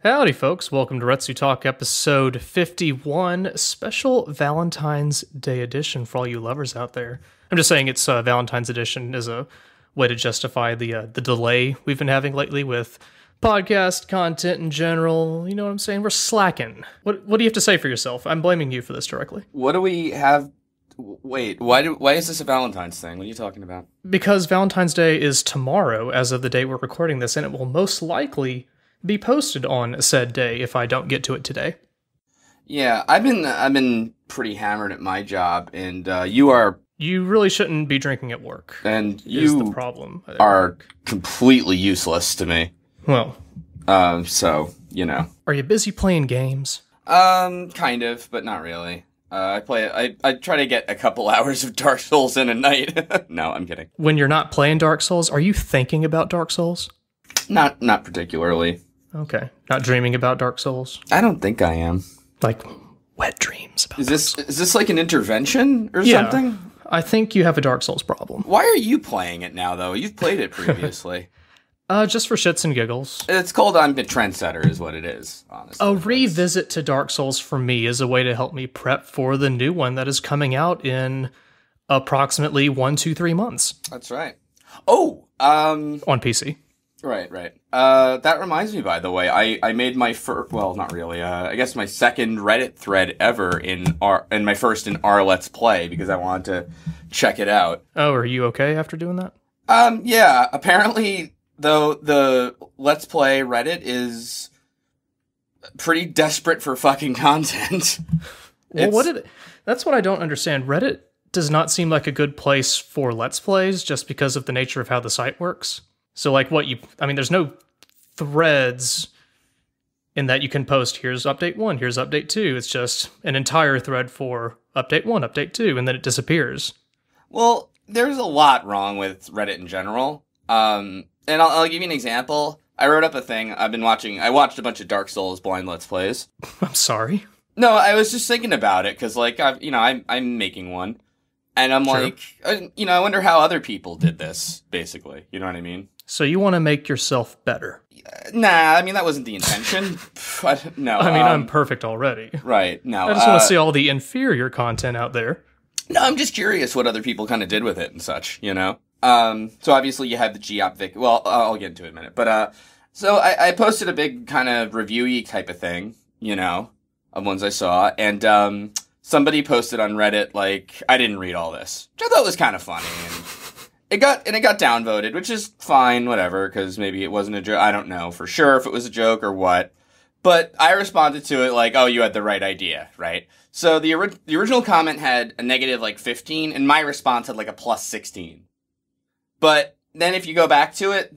Howdy, folks. Welcome to Retsutalk episode 51, special Valentine's Day edition for all you lovers out there. I'm just saying it's Valentine's edition as a way to justify the delay we've been having lately with podcast content in general. You know what I'm saying? We're slacking. What do you have to say for yourself? I'm blaming you for this directly. What do we have? Wait, why is this a Valentine's thing? What are you talking about? Because Valentine's Day is tomorrow as of the day we're recording this, and it will most likely be posted on said day if I don't get to it today. Yeah, I've been pretty hammered at my job, and you really shouldn't be drinking at work. And is the problem are completely useless to me. Well, so you know. Are you busy playing games? Kind of, but not really. I try to get a couple hours of Dark Souls in a night. No, I'm kidding. When you're not playing Dark Souls, are you thinking about Dark Souls? Not particularly. Okay. Not dreaming about Dark Souls? I don't think I am. Like, wet dreams about Dark Souls. Is this like an intervention or something? I think you have a Dark Souls problem. Why are you playing it now, though? You've played it previously. Just for shits and giggles. It's called I'm a trendsetter is what it is, honestly. A revisit to Dark Souls for me is a way to help me prep for the new one that is coming out in approximately 1, 2, 3 months. That's right. Oh! On PC. Right. That reminds me, by the way, I made my first, well, not really, I guess my second Reddit thread ever and my first in our Let's Play, because I wanted to check it out. Oh, are you okay after doing that? Yeah, apparently, though, the Let's Play Reddit is pretty desperate for fucking content. Well, that's what I don't understand. Reddit does not seem like a good place for Let's Plays just because of the nature of how the site works. So, like, there's no threads in that you can post, here's update 1, here's update 2. It's just an entire thread for update 1, update 2, and then it disappears. Well, there's a lot wrong with Reddit in general. And I'll give you an example. I wrote up a thing. I watched a bunch of Dark Souls blind Let's Plays. I'm sorry. No, I was just thinking about it, because, like, I'm making one. And I'm Sure. like, I wonder how other people did this, basically. You know what I mean? So you want to make yourself better? Nah, I mean, that wasn't the intention. No. I'm perfect already. Right, no. I just want to see all the inferior content out there. No, I'm just curious what other people kind of did with it and such, you know? So obviously you have the Geop Vic. Well, I'll get into it in a minute. But, so I posted a big kind of review-y type of thing, you know, of ones I saw. And, somebody posted on Reddit, like, I didn't read all this, which I thought was kind of funny. And it got downvoted, which is fine, whatever, because maybe it wasn't a joke. I don't know for sure if it was a joke or what. But I responded to it like, oh, you had the right idea, right? So the original comment had a negative, like, 15, and my response had, like, a plus 16. But then if you go back to it,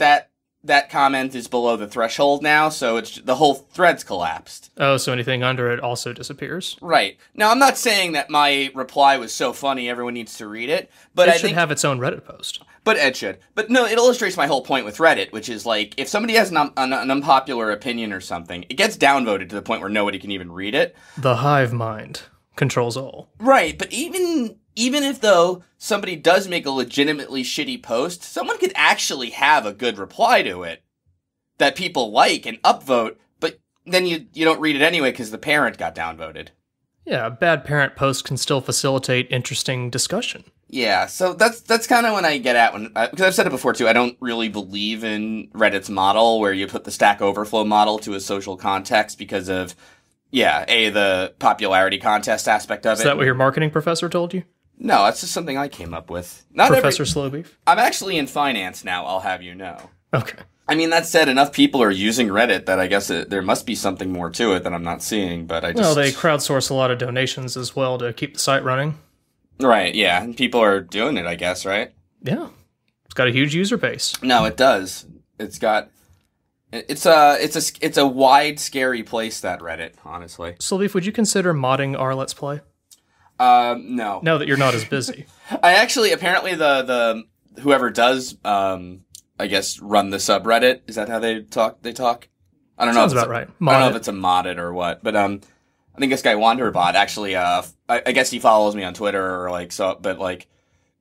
that comment is below the threshold now, so the whole thread's collapsed. Oh, so anything under it also disappears? Right. Now, I'm not saying that my reply was so funny everyone needs to read it, but I think have its own Reddit post. But it should. But no, it illustrates my whole point with Reddit, which is, like, if somebody has an unpopular opinion or something, it gets downvoted to the point where nobody can even read it. The hive mind controls all. Right, but even if, though, somebody does make a legitimately shitty post, someone could actually have a good reply to it that people like and upvote, but then you don't read it anyway because the parent got downvoted. Yeah, a bad parent post can still facilitate interesting discussion. Yeah, so that's kind of when I get at because I've said it before too, I don't really believe in Reddit's model where you put the Stack Overflow model to a social context because of, the popularity contest aspect of it. Is that what your marketing professor told you? No, that's just something I came up with. Professor Slowbeef? I'm actually in finance now, I'll have you know. Okay. I mean, that said, enough people are using Reddit that I guess there must be something more to it that I'm not seeing, but Well, they crowdsource a lot of donations as well to keep the site running. Right, yeah, and people are doing it, I guess, right? Yeah. It's got a huge user base. No, it does. It's a wide, scary place, that Reddit, honestly. Slowbeef, would you consider modding our Let's Play? No. Now that you're not as busy. I actually, apparently the whoever does, I guess, run the subreddit, is that how they talk? I don't know. Sounds about right. I don't know if it's a modded or what, but, I think this guy Wanderbot actually, I guess he follows me on Twitter or like, so, but like,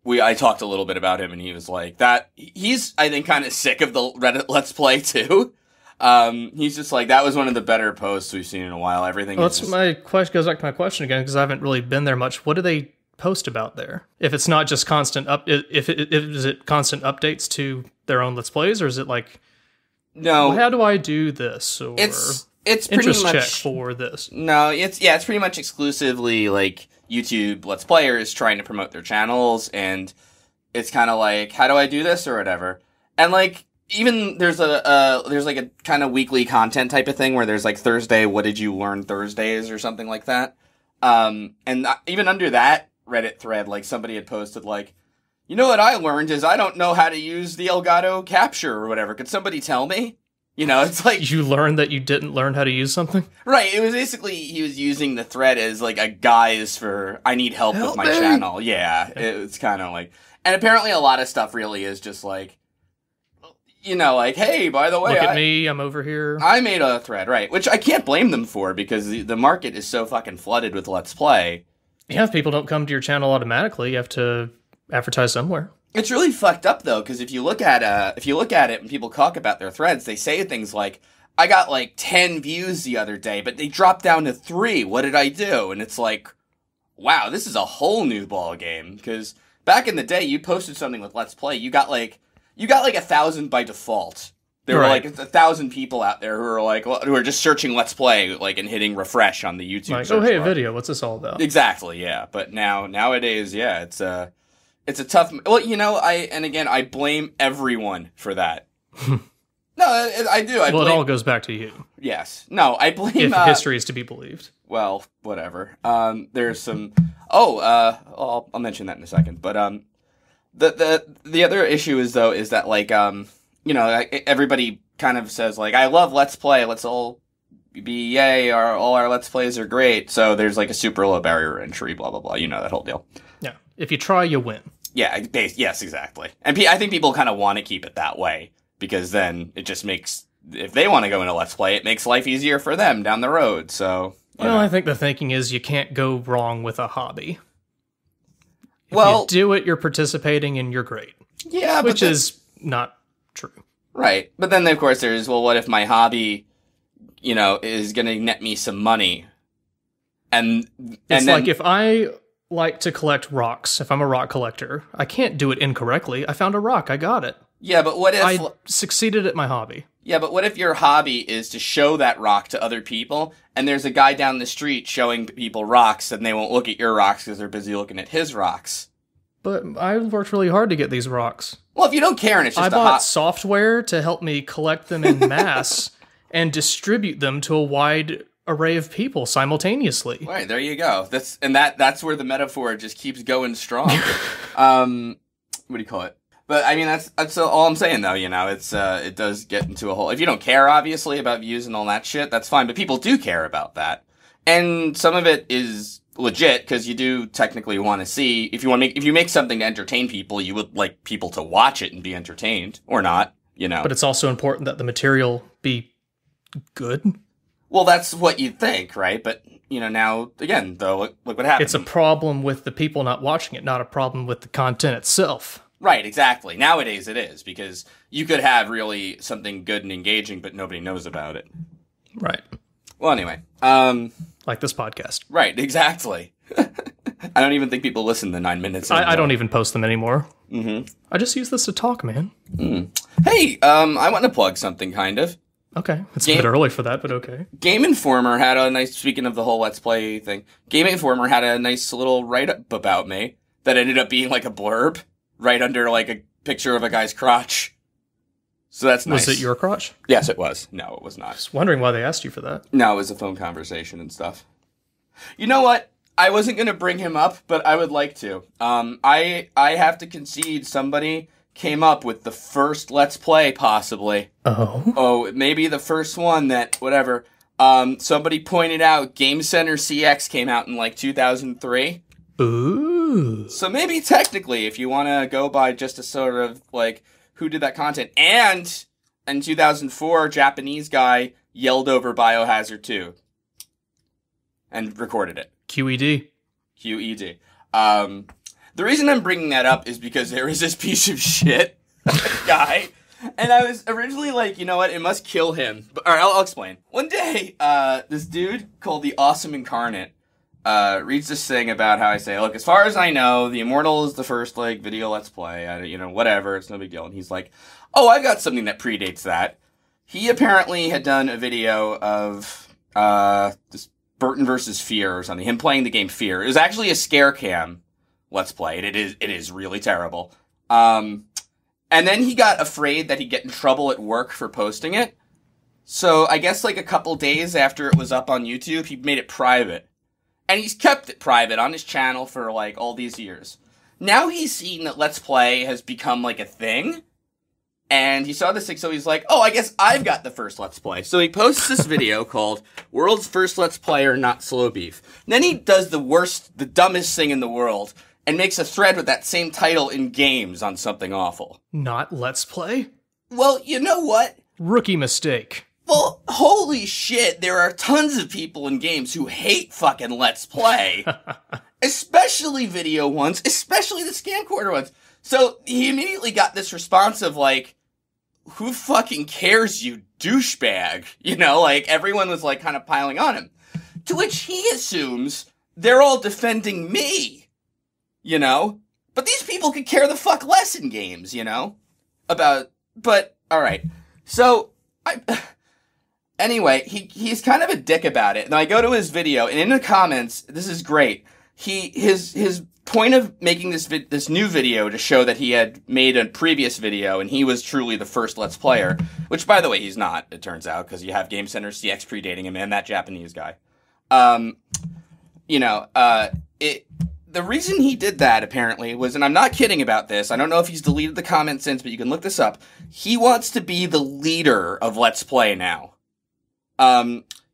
I talked a little bit about him and he was like, he's, I think, kind of sick of the Reddit Let's Play too. He's just like, that was one of the better posts we've seen in a while. Everything Well, is that's just... my question. Goes back to my question again because I haven't really been there much. What do they post about there? If it's not just constant is it constant updates to their own Let's Plays, or is it like, No. well, how do I do this? Or It's pretty interest much... check for this. No, it's pretty much exclusively like YouTube Let's Players trying to promote their channels, and it's kind of like, how do I do this or whatever? And like, even there's a kind of weekly content type of thing where there's like Thursday, what did you learn Thursdays or something like that. And even under that Reddit thread, like somebody had posted like, you know what I learned is I don't know how to use the Elgato capture or whatever. Could somebody tell me? You know, it's like... You learned that you didn't learn how to use something? Right, it was basically, he was using the thread as, like, a guise for, I need help with my channel. Yeah, it's kind of like... And apparently a lot of stuff really is just like, you know, like, hey, by the way... Look at me, I'm over here. I made a thread, right, which I can't blame them for, because the market is so fucking flooded with Let's Play. Yeah, if people don't come to your channel automatically, you have to advertise somewhere. It's really fucked up though, because if you look at it and people talk about their threads, they say things like, "I got like 10 views the other day, but they dropped down to 3. What did I do?" And it's like, wow, this is a whole new ball game. Because back in the day, you posted something with Let's Play, you got like 1,000 by default. There were like 1,000 people out there who are just searching Let's Play, like, and hitting refresh on the YouTube. Like, search oh hey, bar. a video. What's this all about? Exactly, yeah. But nowadays, yeah, it's a tough... Well, you know, I blame everyone for that. No, I do. Well, it all goes back to you. Yes. No, I blame... If history is to be believed. Well, whatever. There's some... I'll mention that in a second. But the other issue is that, like, you know, everybody kind of says, like, I love Let's Play. Let's all be yay. All our Let's Plays are great. So there's, like, a super low barrier to entry, blah, blah, blah. You know that whole deal. Yeah. If you try, you win. Yeah, yes, exactly. And I think people kind of want to keep it that way, because then it just makes, if they want to go into Let's Play, it makes life easier for them down the road, so... Well, I think the thinking is you can't go wrong with a hobby. If well, you do it, you're participating and you're great. Yeah, which is not true. Right. But then, of course, there's, well, what if my hobby, you know, is going to net me some money? And it's like, if I like to collect rocks, if I'm a rock collector, I can't do it incorrectly. I found a rock, I got it. Yeah, but what if... I succeeded at my hobby. Yeah, but what if your hobby is to show that rock to other people, and there's a guy down the street showing people rocks, and they won't look at your rocks because they're busy looking at his rocks? But I worked really hard to get these rocks. Well, if you don't care and it's just I bought software to help me collect them in mass and distribute them to a wide array of people simultaneously. Right, there you go. That's where the metaphor just keeps going strong. What do you call it? But I mean, that's all I'm saying though. You know, it does get into a whole. If you don't care, obviously, about views and all that shit, that's fine. But people do care about that, and some of it is legit because you do technically want to see if you make something to entertain people, you would like people to watch it and be entertained or not. You know, but it's also important that the material be good. Well, that's what you'd think, right? But, you know, now, again, though, look what happened. It's a problem with the people not watching it, not a problem with the content itself. Right, exactly. Nowadays it is, because you could have really something good and engaging, but nobody knows about it. Right. Well, anyway. Like this podcast. Right, exactly. I don't even think people listen to 9 minutes anymore. I don't even post them anymore. Mm-hmm. I just use this to talk, man. Hey, I want to plug something, kind of. Okay, it's a bit early for that, but okay. Game Informer had a nice, speaking of the whole Let's Play thing, Game Informer had a nice little write-up about me that ended up being like a blurb right under like a picture of a guy's crotch. So that's nice. Was it your crotch? Yes, it was. No, it was not. I was wondering why they asked you for that. No, it was a phone conversation and stuff. You know what? I wasn't going to bring him up, but I would like to. I have to concede somebody came up with the first Let's Play, possibly. Oh, maybe the first one that, whatever. Somebody pointed out Game Center CX came out in like 2003. Ooh. So maybe technically, if you want to go by just a sort of like, who did that content? And in 2004, Japanese guy yelled over Biohazard 2. And recorded it. QED. QED. The reason I'm bringing that up is because there is this piece of shit guy And I was originally like, you know what, it must kill him. But, all right, I'll explain. One day, this dude called the Awesome Incarnate reads this thing about how I say, look, as far as I know, the Immortal is the first, like, video Let's Play. Whatever, it's no big deal. And he's like, oh, I've got something that predates that. He apparently had done a video of this Burton versus Fear or something, him playing the game Fear. It was actually a scare cam Let's Play. It is really terrible. And then he got afraid that he'd get in trouble at work for posting it. So I guess like a couple days after it was up on YouTube, he made it private. And he's kept it private on his channel for like all these years. Now he's seen that Let's Play has become like a thing. And he saw this thing, so he's like, oh, I guess I've got the first Let's Play. So he posts this video called World's First Let's Player Not Slow Beef. And then he does the dumbest thing in the world and makes a thread with that same title in games on something awful. Not Let's Play? Well, you know what? Rookie mistake. Well, holy shit, there are tons of people in games who hate fucking Let's Play. Especially video ones, especially the camcorder ones. So he immediately got this response of like, who fucking cares, you douchebag? Like everyone was like kind of piling on him. To which he assumes they're all defending me, But these people could care the fuck less in games, but alright. So, anyway, he's kind of a dick about it. And I go to his video, and in the comments, this is great. His point of making this new video to show that he had made a previous video, and he was truly the first Let's Player, which, by the way, he's not, it turns out, because you have Game Center CX predating him, and that Japanese guy. The reason he did that, apparently, was, and I'm not kidding about this, I don't know if he's deleted the comment since, but you can look this up, he wants to be the leader of Let's Play now.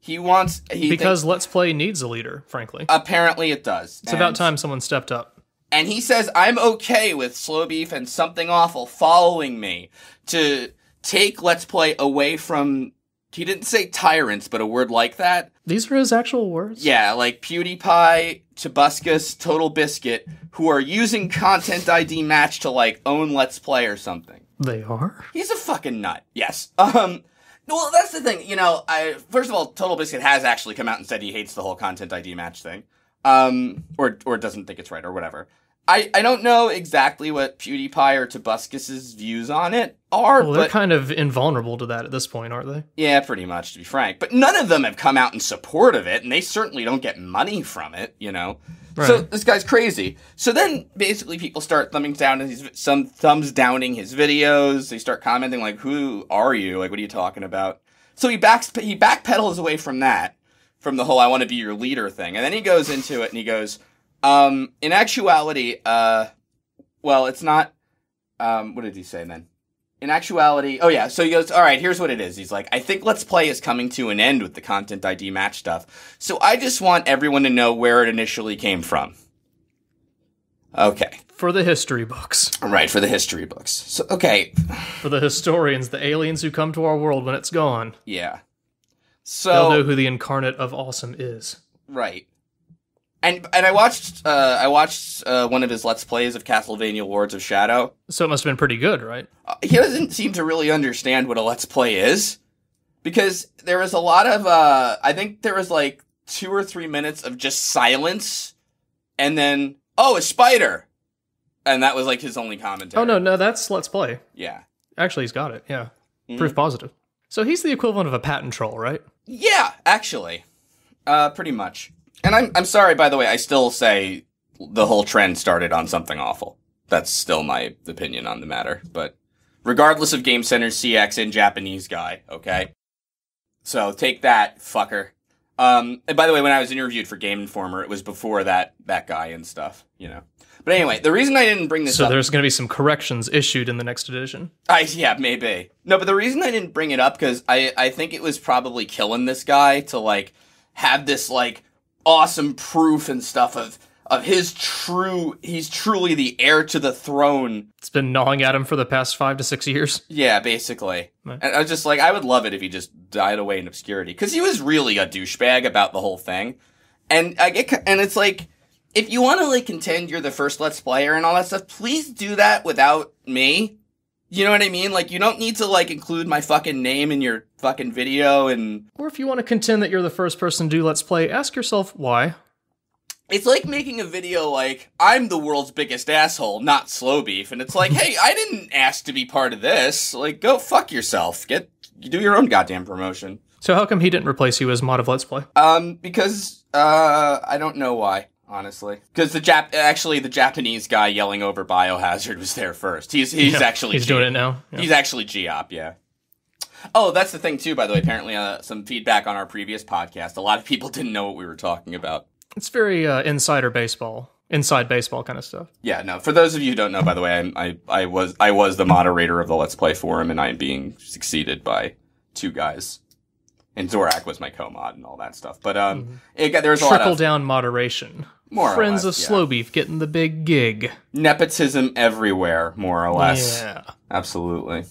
Because Let's Play needs a leader, frankly. Apparently it does. It's about time someone stepped up. And he says, I'm okay with Slow Beef and Something Awful following me to take Let's Play away from, he didn't say tyrants, but a word like that. These are his actual words? Yeah, like PewDiePie, Tobuscus, Total Biscuit, who are using Content ID Match to, like, own Let's Play or something. They are? He's a fucking nut, yes. Well, that's the thing, first of all, Total Biscuit has actually come out and said he hates the whole Content ID Match thing. Or doesn't think it's right, or whatever. I don't know exactly what PewDiePie or Tobuscus's views on it are, well, they're kind of invulnerable to that at this point, aren't they? Yeah, pretty much, to be frank. But none of them have come out in support of it, and they certainly don't get money from it, Right. So this guy's crazy. So then, basically, people start thumbs downing his videos. They start commenting like, "Who are you? Like, what are you talking about?" So he backpedals away from that, from the whole "I want to be your leader" thing, and then he goes into it and he goes, "In actuality, well, it's not." What did he say then? In actuality, oh yeah, so he goes, all right, here's what it is. He's like, I think Let's Play is coming to an end with the Content ID Match stuff, so I just want everyone to know where it initially came from. Okay. For the history books. Right, for the history books. So, okay. For the historians, the aliens who come to our world when it's gone. Yeah. So they'll know who the incarnate of awesome is. Right. And I watched one of his Let's Plays of Castlevania Lords of Shadow. So it must have been pretty good, right? He doesn't seem to really understand what a Let's Play is. Because there was a lot of, I think there was like 2 or 3 minutes of just silence. And then, oh, a spider! And that was like his only commentary. Oh, no, that's Let's Play. Yeah. Actually, he's got it, yeah. Mm-hmm. Proof positive. So he's the equivalent of a patent troll, right? Yeah, actually. Pretty much. And I'm sorry, by the way, I still say the whole trend started on Something Awful. That's still my opinion on the matter. But regardless of Game Center CX and Japanese guy, okay? So take that, fucker. And by the way, when I was interviewed for Game Informer, it was before that guy and stuff, But anyway, the reason I didn't bring this up... So there's going to be some corrections issued in the next edition? Yeah, maybe. No, but the reason I didn't bring it up, because I think it was probably killing this guy to, like, have this, like, awesome proof and stuff of he's truly the heir to the throne. It's been gnawing at him for the past 5 to 6 years. Yeah, basically. Right. And I was just like, I would love it if he just died away in obscurity, because he was really a douchebag about the whole thing. And it's like, if you want to like contend you're the first Let's Player and all that stuff, please do that without me. You know what I mean? Like, you don't need to, like, include my fucking name in your fucking video and... Or if you want to contend that you're the first person to do Let's Play, ask yourself why. It's like making a video like, I'm the world's biggest asshole, not Slow Beef. And it's like, hey, I didn't ask to be part of this. Like, go fuck yourself. You do your own goddamn promotion. So how come he didn't replace you as mod of Let's Play? Because, I don't know why. Honestly, because the Japanese guy yelling over Biohazard was there first. He's doing it now. Yeah. He's actually G-Op, yeah. Oh, that's the thing too, by the way. Apparently, some feedback on our previous podcast. A lot of people didn't know what we were talking about. It's very inside baseball kind of stuff. Yeah, no. For those of you who don't know, by the way, I was the moderator of the Let's Play forum, and I'm being succeeded by two guys. And Zorak was my co-mod and all that stuff. But there was a lot of trickle-down moderation. More Friends or less, of Slow Beef getting the big gig. Nepotism everywhere, more or less. Yeah. Absolutely.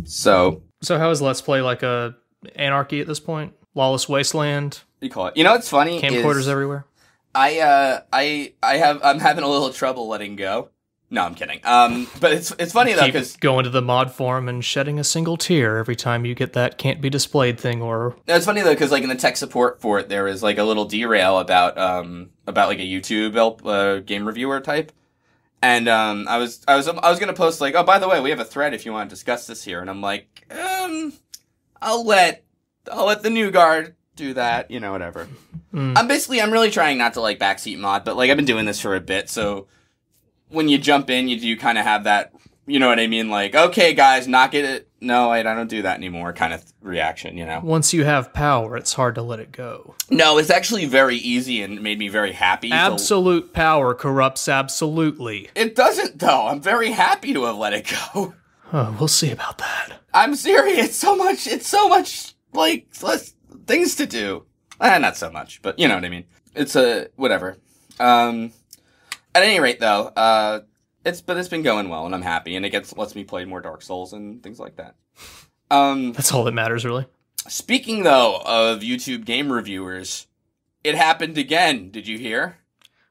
So how is Let's Play like a anarchy at this point? Lawless wasteland? You call it. You know what's funny? Camcorders everywhere? I'm having a little trouble letting go. No, I'm kidding. But it's funny though, because going to the mod forum and shedding a single tear every time you get that can't be displayed thing. Or it's funny though, because like in the tech support for it, there was like a little derail about like a YouTube game reviewer type, and I was gonna post like, oh, by the way, we have a thread if you want to discuss this here, and I'm like, I'll let the new guard do that, you know, whatever. I'm really trying not to like backseat mod, but like I've been doing this for a bit, so. When you jump in, you do kind of have that, you know what I mean? Like, okay, guys, knock it. No, I don't do that anymore kind of reaction, you know? Once you have power, it's hard to let it go. No, it's actually very easy and made me very happy. Absolute power corrupts absolutely. It doesn't, though. I'm very happy to have let it go. Oh, we'll see about that. I'm serious. It's so much, like, less things to do. Not so much, but you know what I mean. It's whatever. At any rate, though, it's been going well, and I'm happy, and it lets me play more Dark Souls and things like that. That's all that matters, really. Speaking, though, of YouTube game reviewers, it happened again. Did you hear?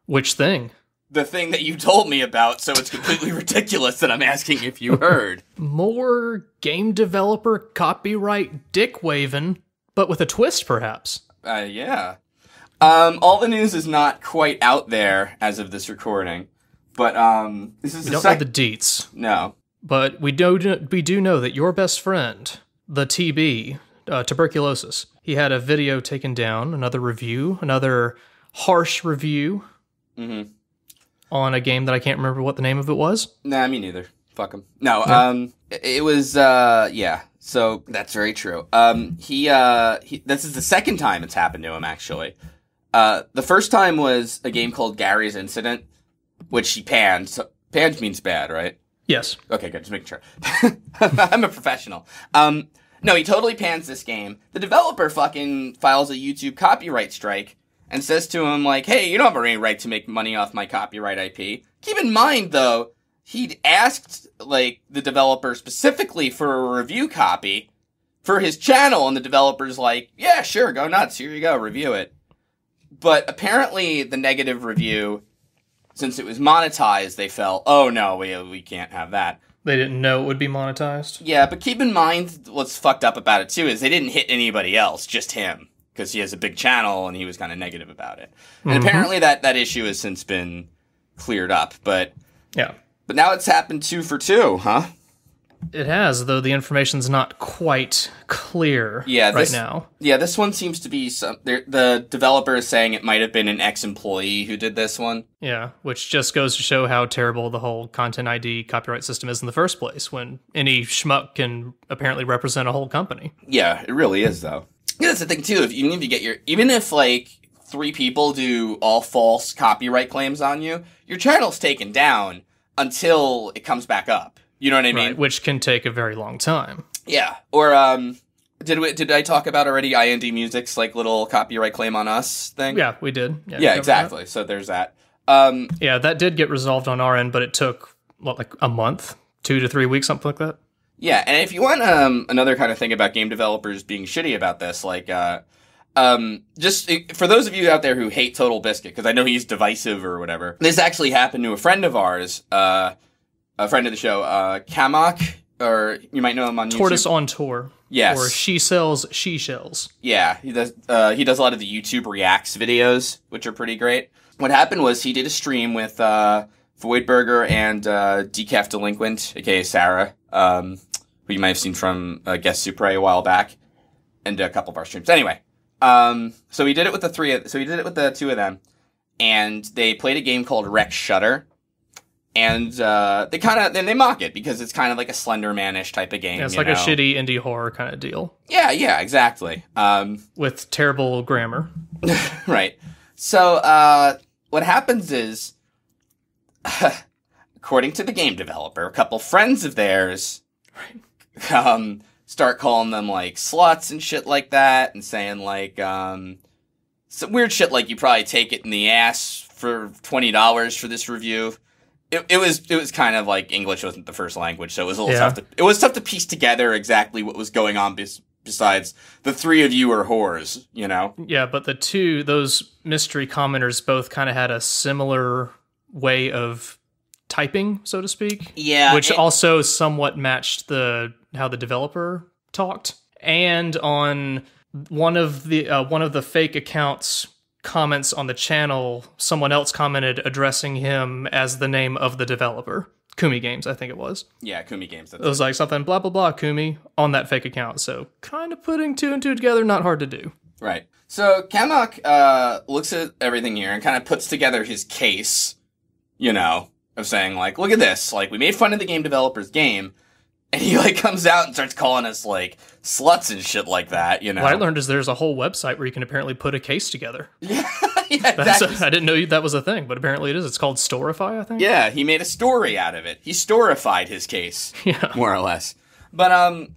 Which thing? The thing that you told me about, so it's completely ridiculous that I'm asking if you heard. More game developer copyright dick waving, but with a twist, perhaps. Yeah. All the news is not quite out there as of this recording, but this is we don't know the deets. No, but we do know that your best friend, the TB, tuberculosis, he had a video taken down, another harsh review on a game that I can't remember what the name of it was. Nah, me neither. Fuck him. No, it was yeah. So that's very true. He this is the second time it's happened to him actually. The first time was a game called Gary's Incident, which he panned. So, panned means bad, right? Yes. Okay, good. Just making sure. I'm a professional. No, he totally pans this game. The developer fucking files a YouTube copyright strike and says to him, like, hey, you don't have any right to make money off my copyright IP. Keep in mind, though, he'd asked, like, the developer specifically for a review copy for his channel, and the developer's like, yeah, sure, go nuts. Here you go, review it. But apparently the negative review, since it was monetized, they felt, oh no, we can't have that. They didn't know it would be monetized? Yeah, but keep in mind what's fucked up about it too is they didn't hit anybody else, just him. Because he has a big channel and he was kind of negative about it. And apparently that issue has since been cleared up. But yeah. But now it's happened 2 for 2, huh? It has, though the information's not quite clear right now. Yeah, this one seems to be the developer is saying it might have been an ex-employee who did this one. Yeah, which just goes to show how terrible the whole Content ID copyright system is in the first place, when any schmuck can apparently represent a whole company. Yeah, it really is, though. Yeah, that's the thing, too. If you need to get even if, like, 3 people do all false copyright claims on you, your channel's taken down until it comes back up. You know what I mean? Right, which can take a very long time. Yeah. Or, did I talk about already IND Music's, like, little copyright claim on us thing? Yeah, we did. Yeah, exactly. So there's that. Yeah, that did get resolved on our end, but it took, like a month? 2 to 3 weeks, something like that? Yeah, and if you want another kind of thing about game developers being shitty about this, like, just for those of you out there who hate Total Biscuit, because I know he's divisive or whatever, this actually happened to a friend of ours, a friend of the show, Kamak, or you might know him on Tortoise YouTube. on Tour. Yes. Or She Sells She Shells. Yeah, he does a lot of the YouTube Reacts videos, which are pretty great. What happened was he did a stream with Voidburger and Decaf Delinquent, aka Sarah, who you might have seen from Guest Supre a while back, and a couple of our streams. Anyway, so he did it with the two of them, and they played a game called Rex Shutter, and they mock it because it's kind of like a Slender Man-ish type of game. Yeah, it's like a shitty indie horror kind of deal. Yeah, exactly. With terrible grammar. Right. So, what happens is, according to the game developer, a couple friends of theirs start calling them, like, sluts and shit like that, and saying, like, some weird shit like, you probably take it in the ass for $20 for this review. It was kind of like English wasn't the first language, so it was a little tough to piece together exactly what was going on besides the three of you are whores, you know? Yeah, but those mystery commenters both kind of had a similar way of typing, so to speak. Yeah. Which also somewhat matched how the developer talked. And on one of the fake accounts comments on the channel, someone else commented addressing him as the name of the developer. Kumi Games, I think it was. Yeah, Kumi Games. It was like something blah, blah, blah, Kumi on that fake account. So kind of putting two and two together, not hard to do. Right. So Kamak looks at everything here and kind of puts together his case, you know, of saying, like, look at this. Like, we made fun of the game developer's game, and he, like, comes out and starts calling us, like, sluts and shit like that, you know? What I learned is there's a whole website where you can apparently put a case together. Yeah, exactly. I didn't know that was a thing, but apparently it is. It's called Storify, I think. Yeah, he made a story out of it. He storified his case, yeah, more or less. But,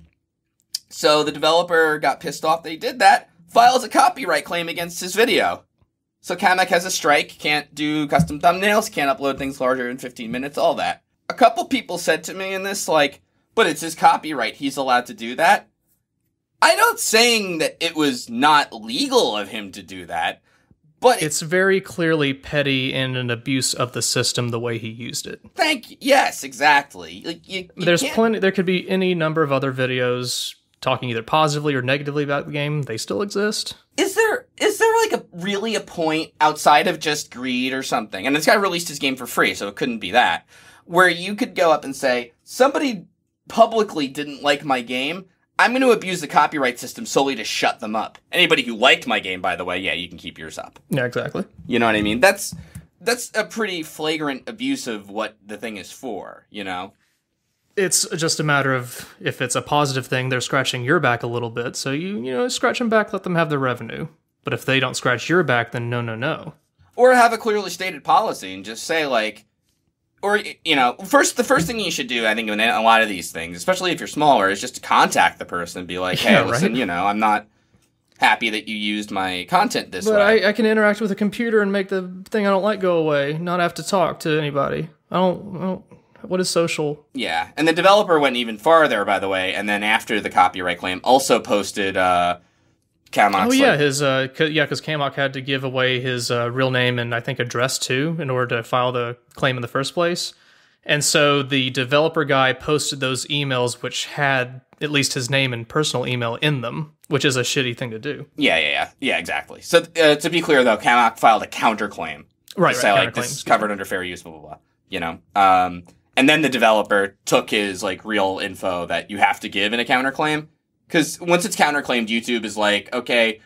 so the developer got pissed off that he did that, files a copyright claim against his video. So Kamek has a strike, can't do custom thumbnails, can't upload things larger than 15 minutes, all that. A couple people said to me in this, like, but it's his copyright, he's allowed to do that. I'm not saying that it was not legal of him to do that, but it's very clearly petty and an abuse of the system the way he used it. Thank you. Yes, exactly. Like, there's plenty. There could be any number of other videos talking either positively or negatively about the game. They still exist. Is there like really a point outside of just greed or something? And this guy released his game for free, so it couldn't be that. Where you could go up and say, somebody publicly didn't like my game, I'm going to abuse the copyright system solely to shut them up. Anybody who liked my game, by the way, yeah, you can keep yours up. Yeah, exactly. You know what I mean? That's a pretty flagrant abuse of what the thing is for, you know? It's just a matter of, if it's a positive thing, they're scratching your back a little bit, so you scratch them back, let them have their revenue. But if they don't scratch your back, then no. Or have a clearly stated policy and just say, like, or, you know, the first thing you should do, I think, in a lot of these things, especially if you're smaller, is just to contact the person and be like, hey, listen, you know, I'm not happy that you used my content this way. But I can interact with a computer and make the thing I don't like go away, not have to talk to anybody. I don't what is social? Yeah, and the developer went even farther, by the way, and then after the copyright claim, also posted Kamok's. Oh yeah, because Kamok had to give away his real name and I think address too in order to file the claim in the first place. And so the developer guy posted those emails which had at least his name and personal email in them, which is a shitty thing to do. Yeah, exactly. So to be clear though, Kamok filed a counterclaim. Right. Say like this is covered under fair use, blah blah blah. You know. And then the developer took his, like, real info that you have to give in a counterclaim. Because once it's counterclaimed, YouTube is like, okay,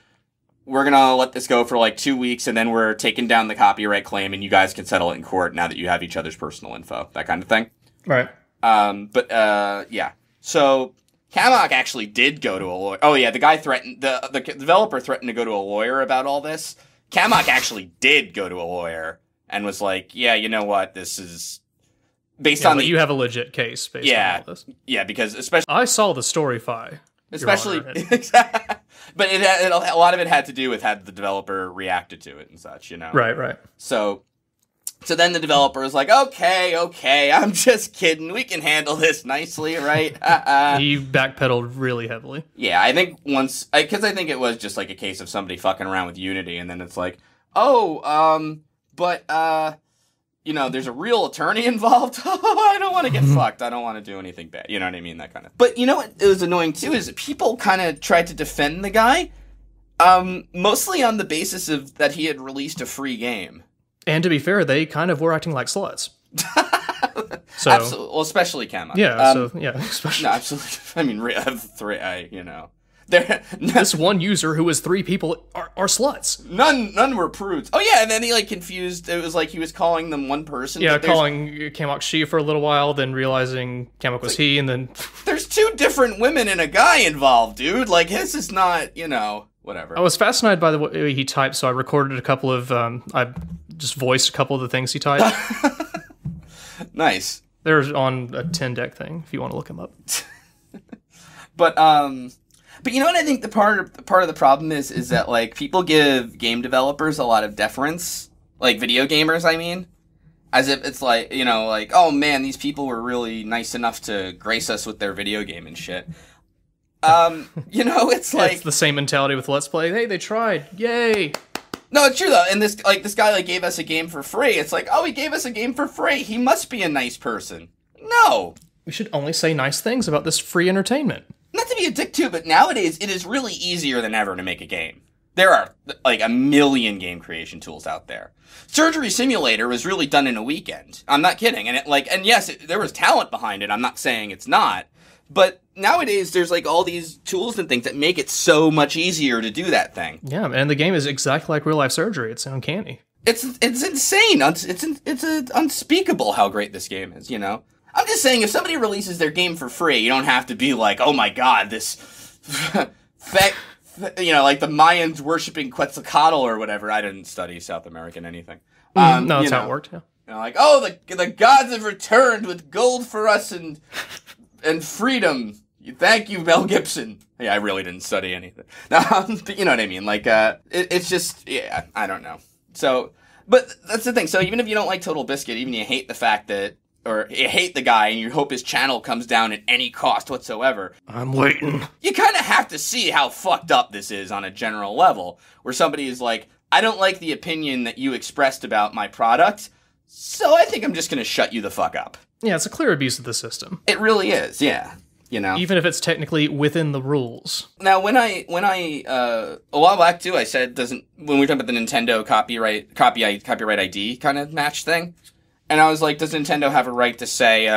we're going to let this go for, like, 2 weeks, and then we're taking down the copyright claim, and you guys can settle it in court now that you have each other's personal info. That kind of thing. Right. Yeah. So, Kamok actually did go to a lawyer. Oh, yeah, the guy threatened, the developer threatened to go to a lawyer about all this. Kamok actually did go to a lawyer and was like, yeah, you know what, this is... Based on you have a legit case based on all this. Yeah, because especially... I saw the Storify. Especially... but a lot of it had to do with how the developer reacted to it and such, you know? Right. So then the developer was like, okay, I'm just kidding. We can handle this nicely, right? He backpedaled really heavily. Yeah, I think because I think it was just like a case of somebody fucking around with Unity, and then it's like, there's a real attorney involved. I don't want to get fucked. I don't want to do anything bad. You know what I mean? That kind of. But you know what? It was annoying too. Is people kind of tried to defend the guy, mostly on the basis of that he had released a free game. And to be fair, they kind of were acting like sluts. So, absolutely. Well, especially Kama. Yeah. Especially. No, absolutely. I mean, three. This one user who was 3 people are sluts. None were prudes. Oh yeah, and then he confused. It was like he was calling them one person. Yeah, calling Kamok she for a little while, then realizing Kamok was he, and then there's 2 different women and a guy involved, dude. Like this is not, whatever. I was fascinated by the way he typed, so I recorded a couple of. I just voiced a couple of the things he typed. Nice. They're on a 10 deck thing if you want to look them up. But you know what I think the part of the problem is that people give game developers a lot of deference, like video gamers, I mean, as if it's oh man, these people were really nice enough to grace us with their video game and shit. It's like it's the same mentality with Let's Play. Hey, they tried, yay. No, it's true though. And this guy gave us a game for free. It's like, oh, he gave us a game for free. He must be a nice person. No, we should only say nice things about this free entertainment. Not to be a dick too, but nowadays it is really easier than ever to make a game. There are a million game creation tools out there. Surgery Simulator was really done in a weekend. I'm not kidding. And yes, there was talent behind it. I'm not saying it's not. But nowadays there's all these tools and things that make it so much easier to do that thing. Yeah, and the game is exactly like real life surgery. It's uncanny. It's insane. It's unspeakable how great this game is, I'm just saying, if somebody releases their game for free, you don't have to be like, oh my god, this, the Mayans worshipping Quetzalcoatl or whatever. I didn't study South American anything. No, that's how it worked, yeah. The gods have returned with gold for us and freedom. Thank you, Mel Gibson. Yeah, I really didn't study anything. But you know what I mean? It's just, yeah, I don't know. So, but that's the thing. So even if you don't like Total Biscuit, even you hate the fact that, or you hate the guy and you hope his channel comes down at any cost whatsoever. I'm waiting. You kind of have to see how fucked up this is on a general level, where somebody is like, I don't like the opinion that you expressed about my product, so I think I'm just going to shut you the fuck up. Yeah, it's a clear abuse of the system. It really is, yeah. Even if it's technically within the rules. Now, when I a while back too, I said when we were talking about the Nintendo copyright ID kind of match thing, and I was like, does Nintendo have a right to say,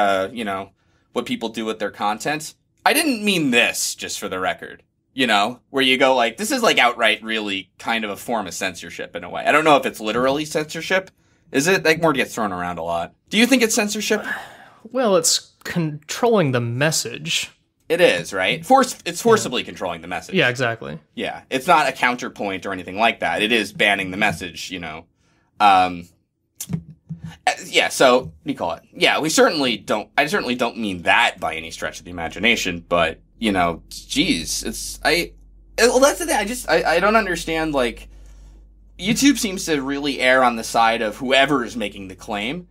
what people do with their content? I didn't mean this, just for the record. Where you go this is outright really kind of a form of censorship in a way. I don't know if it's literally censorship. Is it? That word gets thrown around a lot. Do you think it's censorship? Well, it's controlling the message. It is, right? It's forcibly controlling the message. Yeah, exactly. Yeah. It's not a counterpoint or anything like that. It is banning the message, Yeah, so, what do you call it? Yeah, I certainly don't mean that by any stretch of the imagination, but, geez, well, that's the thing, I don't understand, YouTube seems to really err on the side of whoever is making the claim,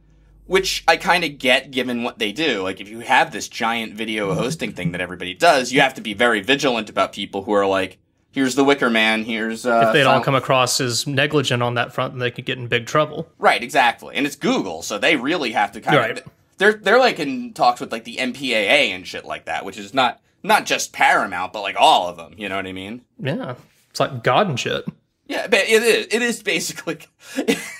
which I kind of get given what they do. If you have this giant video hosting thing that everybody does, you have to be very vigilant about people who are here's the Wicker Man, here's... if they don't come across as negligent on that front, then they could get in big trouble. Right, exactly. And it's Google, so they really have to kind of... They're in talks with the MPAA and shit like that, which is not just Paramount, but all of them, you know what I mean? Yeah, it's like God and shit. Yeah, but it is basically...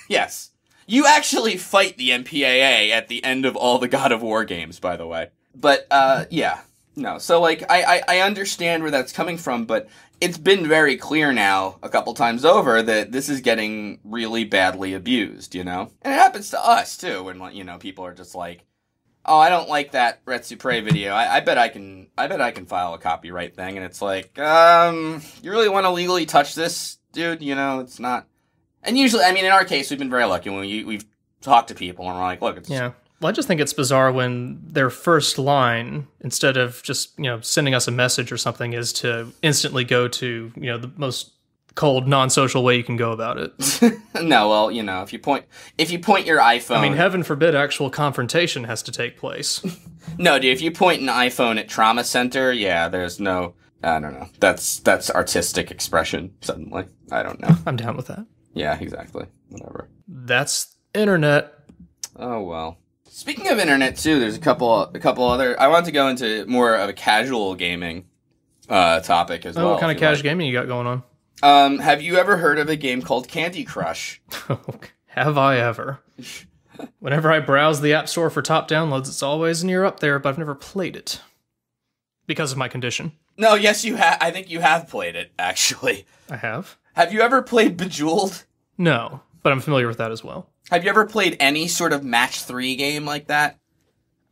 Yes. You actually fight the MPAA at the end of all the God of War games, by the way. But, yeah. No, so, I understand where that's coming from, but it's been very clear now, a couple times over, that this is getting really badly abused, And it happens to us, too, when, people are just oh, I don't like that Retsutalk video. I bet I can file a copyright thing, and it's you really want to legally touch this, dude? It's not... And usually, in our case, we've been very lucky when we've talked to people, and we're like, look, it's... Yeah. Well, I just think it's bizarre when their first line, instead of just, sending us a message or something, is to instantly go to, the most cold, non-social way you can go about it. No, well, if you point your iPhone... heaven forbid actual confrontation has to take place. No, dude, if you point an iPhone at Trauma Center, yeah, there's no... I don't know. That's artistic expression, suddenly. I don't know. I'm down with that. Yeah, exactly. Whatever. That's internet. Oh well. Speaking of internet too, there's a couple other. I want to go into more of a casual gaming topic as well. What kind of casual gaming you got going on? Have you ever heard of a game called Candy Crush? Have I ever? Whenever I browse the App Store for top downloads, it's always near up there, but I've never played it. Because of my condition. No, yes, you have. I think you have played it, actually. I have. Have you ever played Bejeweled? No, but I'm familiar with that as well. Have you ever played any sort of match 3 game like that?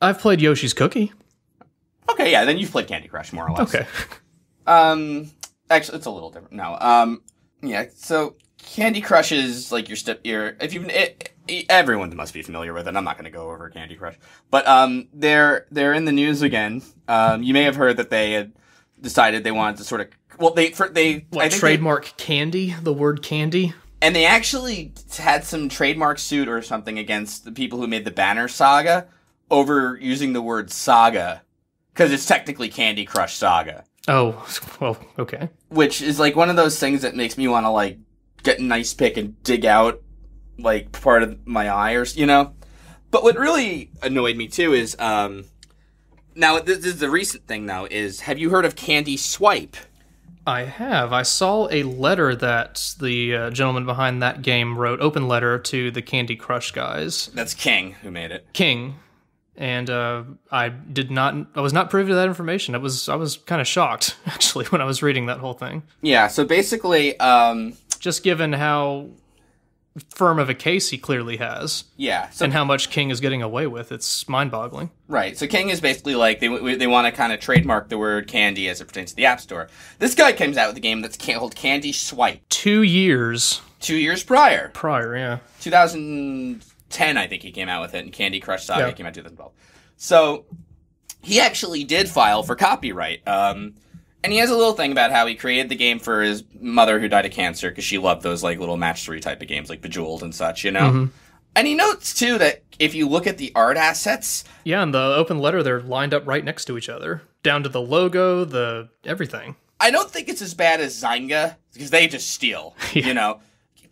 I've played Yoshi's Cookie. Okay, yeah, then you've played Candy Crush, more or less. Okay. Actually, it's a little different. No, yeah, so Candy Crush is like everyone must be familiar with it. I'm not going to go over Candy Crush. But, they're in the news again. You may have heard that they had decided they wanted to sort of, trademark candy? The word candy? And they actually had some trademark suit or something against the people who made the banner Saga over using the word Saga. Because it's technically Candy Crush Saga. Oh, well, okay. Which is like one of those things that makes me want to like get an ice pick and dig out like part of my eye or, you know. But what really annoyed me too is, now this is the recent thing though, is have you heard of Candy Swipe? I have. I saw a letter that the gentleman behind that game wrote, open letter to the Candy Crush guys. That's King who made it. King. And I was not privy to that information. I was kind of shocked, actually, when I was reading that whole thing. Yeah, so basically, just given how firm of a case he clearly has. Yeah. And how much King is getting away with, it's mind-boggling. Right, so King is basically like, they want to kind of trademark the word candy as it pertains to the App Store. This guy comes out with a game that's called Candy Swipe. 2 years. 2 years prior. Prior, yeah. 2010, I think he came out with it, and Candy Crush Saga came out in 2012. So, he actually did file for copyright. And he has a little thing about how he created the game for his mother who died of cancer, because she loved those like little match 3 type of games, like Bejeweled and such, you know? Mm-hmm. And he notes, too, that if you look at the art assets... Yeah, and the open letter, they're lined up right next to each other. Down to the logo, the everything. I don't think it's as bad as Zynga, because they just steal, you know?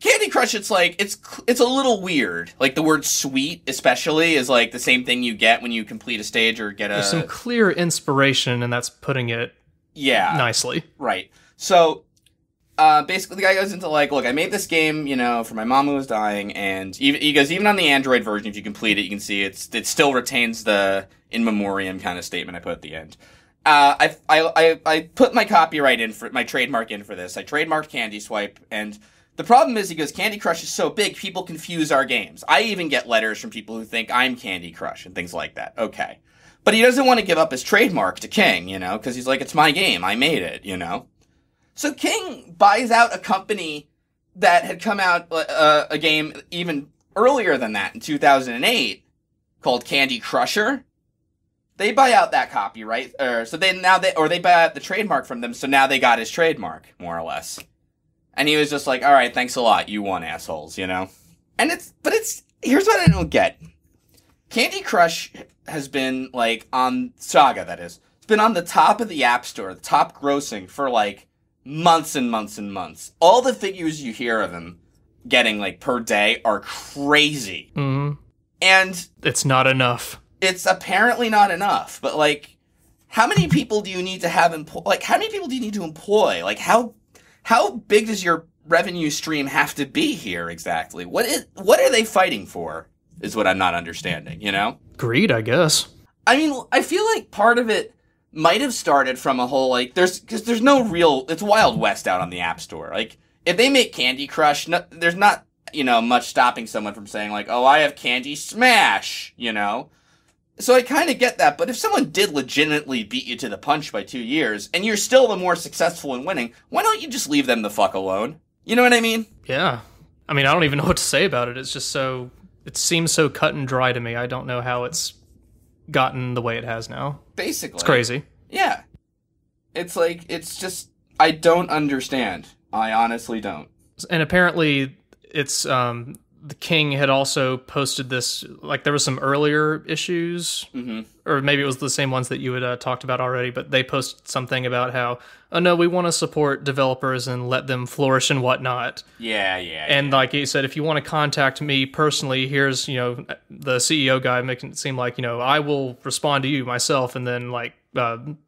Candy Crush, it's like, it's a little weird. Like, the word sweet, especially, is like the same thing you get when you complete a stage or get a... There's some clear inspiration, and that's putting it nicely. Right. So, basically the guy goes into like, look, I made this game, you know, for my mom who was dying, and he goes, even on the Android version, if you complete it, you can see it still retains the in memoriam kind of statement I put at the end. I put my copyright in for, my trademark in for this. I trademarked Candy Swipe, and the problem is, he goes, Candy Crush is so big, people confuse our games. I even get letters from people who think I'm Candy Crush and things like that. Okay. But he doesn't want to give up his trademark to King, you know, because he's like, it's my game, I made it, you know. So King buys out a company that had come out a game even earlier than that in 2008 called Candy Crusher. They buy out that copyright, they buy out the trademark from them, so now they got his trademark, more or less. And he was just like, all right, thanks a lot, you won, assholes, you know? Here's what I don't get. Candy Crush has been, like, on Saga, that is. It's been on the top of the App Store, the top grossing, for, like, months and months and months. All the figures you hear of him getting, like, per day are crazy. Mm-hmm. And... it's not enough. It's apparently not enough, but, like, how many people do you need to have how many people do you need to employ? Like, how big does your revenue stream have to be here, exactly? What are they fighting for? Is what I'm not understanding, you know? Greed, I guess. I mean, I feel like part of it might have started from a whole, like, there's no real, it's Wild West out on the App Store. Like, if they make Candy Crush, there's not, you know, much stopping someone from saying, like, oh, I have Candy Smash, you know? So I kind of get that, but if someone did legitimately beat you to the punch by 2 years, and you're still the more successful in winning, why don't you just leave them the fuck alone? You know what I mean? Yeah. I mean, I don't even know what to say about it. It's just so... it seems so cut and dry to me. I don't know how it's gotten the way it has now. Basically. It's crazy. Yeah. It's like, it's just, I don't understand. I honestly don't. And apparently, it's the King had also posted this, like there was some earlier issues, or maybe it was the same ones that you had talked about already, but they posted something about how, oh no, we want to support developers and let them flourish and whatnot. Yeah. And like he said, if you want to contact me personally, here's, the CEO guy making it seem like, I will respond to you myself. And then like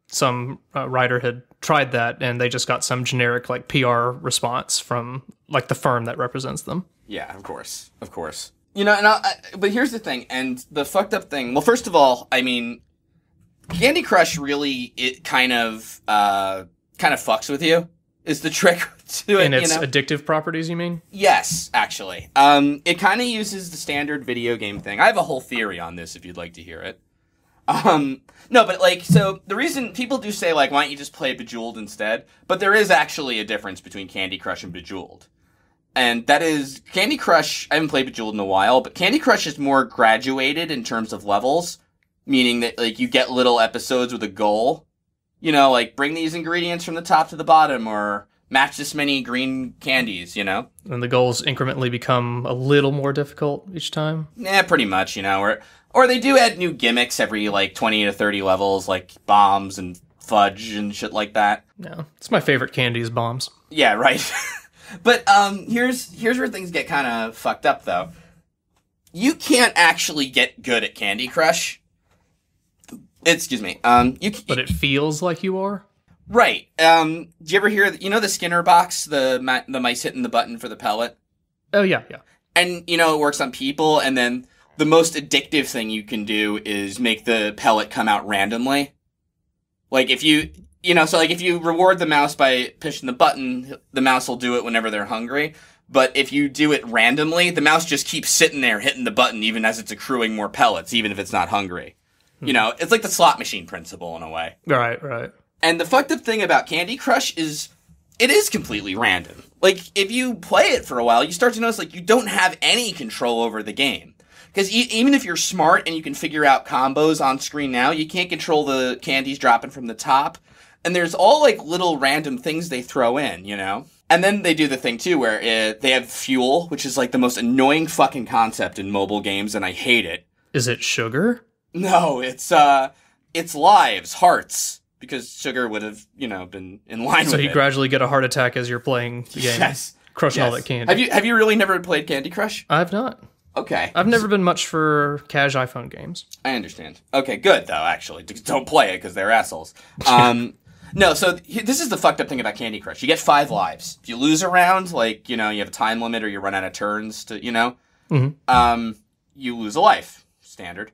some writer had tried that and they just got some generic like PR response from like the firm that represents them. Yeah, of course. But here's the thing, and the fucked up thing. Well, first of all, I mean, Candy Crush really it kind of fucks with you. Is the trick to it? And its addictive properties, you mean? Yes, actually. It kind of uses the standard video game thing. I have a whole theory on this if you'd like to hear it. No, but like, so the reason people do say like, why don't you just play Bejeweled instead? But there is actually a difference between Candy Crush and Bejeweled. And that is, Candy Crush, I haven't played Bejeweled in a while, but Candy Crush is more graduated in terms of levels, meaning that, like, you get little episodes with a goal. Like, bring these ingredients from the top to the bottom, or match this many green candies, And the goals incrementally become a little more difficult each time? Yeah, pretty much, Or they do add new gimmicks every, like, 20 to 30 levels, like bombs and fudge and shit like that. No, it's my favorite candy is bombs. Yeah, right. But here's where things get kind of fucked up, though. You can't actually get good at Candy Crush. Excuse me. But it feels like you are? Right. Do you ever hear, the Skinner box, the mice hitting the button for the pellet? Oh, yeah. And, it works on people, and then the most addictive thing you can do is make the pellet come out randomly. Like, if you reward the mouse by pushing the button, the mouse will do it whenever they're hungry. But if you do it randomly, the mouse just keeps sitting there hitting the button even as it's accruing more pellets, even if it's not hungry. It's like the slot machine principle in a way. Right. And the fucked up thing about Candy Crush is it is completely random. Like, if you play it for a while, you start to notice, like, you don't have any control over the game. Because even if you're smart and you can figure out combos on screen now, you can't control the candies dropping from the top. And there's all, like, little random things they throw in, And then they do the thing, too, where they have fuel, which is, like, the most annoying fucking concept in mobile games, and I hate it. Is it sugar? No, it's lives, hearts, because sugar would have, been in line with it. So you gradually get a heart attack as you're playing the game. Yes. Crushing all that candy. Have you really never played Candy Crush? I've not. Okay. I've never been much for cash iPhone games. I understand. Okay, good, though, actually. Don't play it, because they're assholes. No, so this is the fucked up thing about Candy Crush. You get 5 lives. If you lose a round, like, you have a time limit or you run out of turns to, you lose a life. Standard.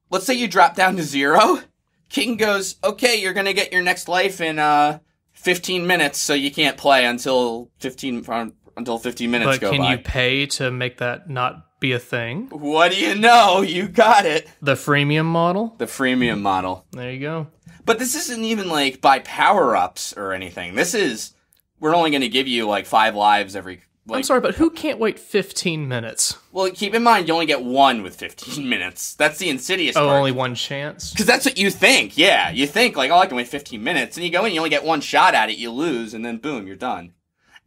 Let's say you drop down to 0. King goes, okay, you're going to get your next life in 15 minutes, so you can't play until 15 minutes go by. But can you pay to make that not be a thing? What do you know? You got it. The freemium model? The freemium model. There you go. But this isn't even, like, by power-ups or anything. This is, we're only going to give you, like, 5 lives every... Like, I'm sorry, but who can't wait 15 minutes? Well, keep in mind, you only get 1 with 15 minutes. That's the insidious part. Oh, only 1 chance? Because that's what you think, yeah. You think, like, oh, I can wait 15 minutes. And you go in, you only get 1 shot at it, you lose, and then boom, you're done.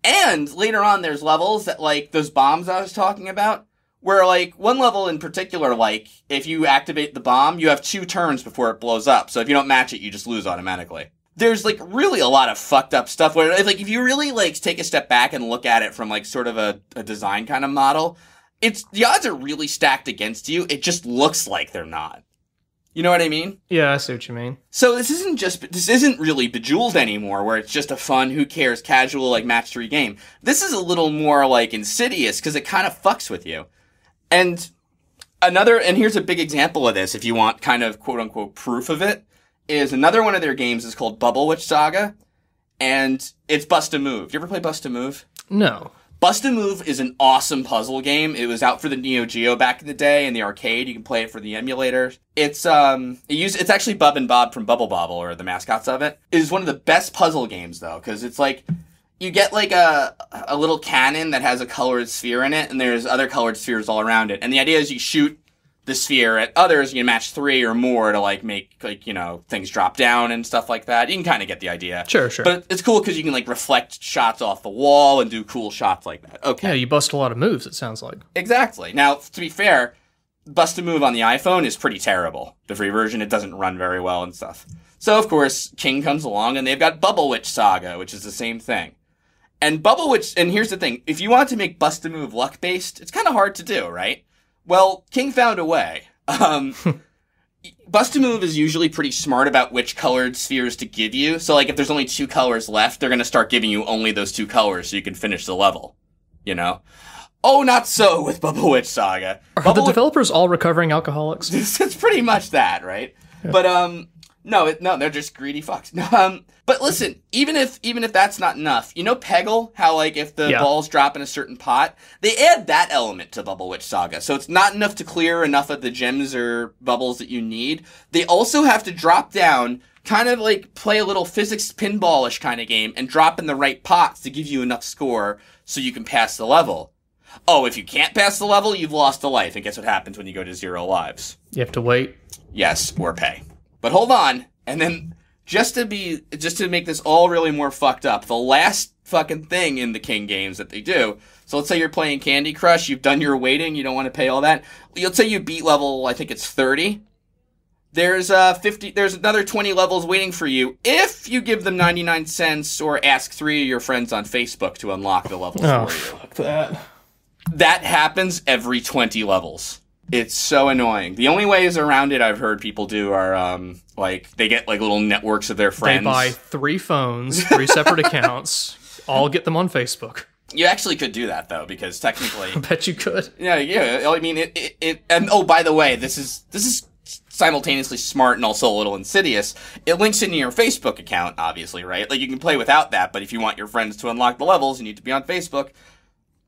And later on, there's levels that, like, those bombs I was talking about, where, like, one level in particular, like, if you activate the bomb, you have 2 turns before it blows up. So if you don't match it, you just lose automatically. There's, like, really a lot of fucked up stuff where, like, if you really, like, take a step back and look at it from, like, sort of a design kind of model, the odds are really stacked against you. It just looks like they're not. You know what I mean? Yeah, I see what you mean. So this isn't really Bejeweled anymore, where it's just a fun, who cares, casual, like, match 3 game. This is a little more, like, insidious, because it kind of fucks with you. And here's a big example of this, if you want kind of quote-unquote proof of it, is another one of their games is called Bubble Witch Saga, and it's Bust a Move. You ever play Bust a Move? No. Bust a Move is an awesome puzzle game. It was out for the Neo Geo back in the day in the arcade. You can play it for the emulator. It's actually Bub and Bob from Bubble Bobble, or the mascots of it. It is one of the best puzzle games, though, because it's like, you get, like, a little cannon that has a colored sphere in it, and there's other colored spheres all around it. And the idea is you shoot the sphere. At others, you can match 3 or more to like make like, you know, things drop down and stuff like that. You can kind of get the idea. Sure. But it's cool because you can like reflect shots off the wall and do cool shots like that. Okay. Yeah, you bust a lot of moves, it sounds like. Exactly. Now, to be fair, bust a move on the iPhone is pretty terrible. The free version, it doesn't run very well and stuff. So, of course, King comes along and they've got Bubble Witch Saga, which is the same thing. And Bubble Witch, and here's the thing, if you want to make bust a move luck-based, it's kind of hard to do, right? Well, King found a way. Bust a move is usually pretty smart about which colored spheres to give you. So, like, if there's only 2 colors left, they're going to start giving you only those 2 colors so you can finish the level. You know? Oh, not so with Bubble Witch Saga. Are the developers all recovering alcoholics? It's pretty much that, right? Yeah. But, no, they're just greedy fucks. But listen, even if that's not enough, you know Peggle, how like if the balls drop in a certain pot, they add that element to Bubble Witch Saga. So it's not enough to clear enough of the gems or bubbles that you need. They also have to drop down, kind of like play a little physics pinballish kind of game and drop in the right pots to give you enough score so you can pass the level. Oh, if you can't pass the level, you've lost a life. And guess what happens when you go to 0 lives? You have to wait. Yes, or pay. But hold on, and then just to make this all really more fucked up, the last fucking thing in the King games that they do. So let's say you're playing Candy Crush, you've done your waiting, you don't want to pay all that. Let's say you beat level, I think it's 30. There's another 20 levels waiting for you if you give them 99 cents or ask 3 of your friends on Facebook to unlock the levels for you. Fuck that. That happens every 20 levels. It's so annoying. The only ways around it I've heard people do are, like, they get, like, little networks of their friends. They buy 3 phones, 3 separate accounts, all get them on Facebook. You actually could do that, though, because technically... I bet you could. Yeah, I mean, and, oh, by the way, this is simultaneously smart and also a little insidious. It links into your Facebook account, obviously, right? Like, you can play without that, but if you want your friends to unlock the levels, you need to be on Facebook.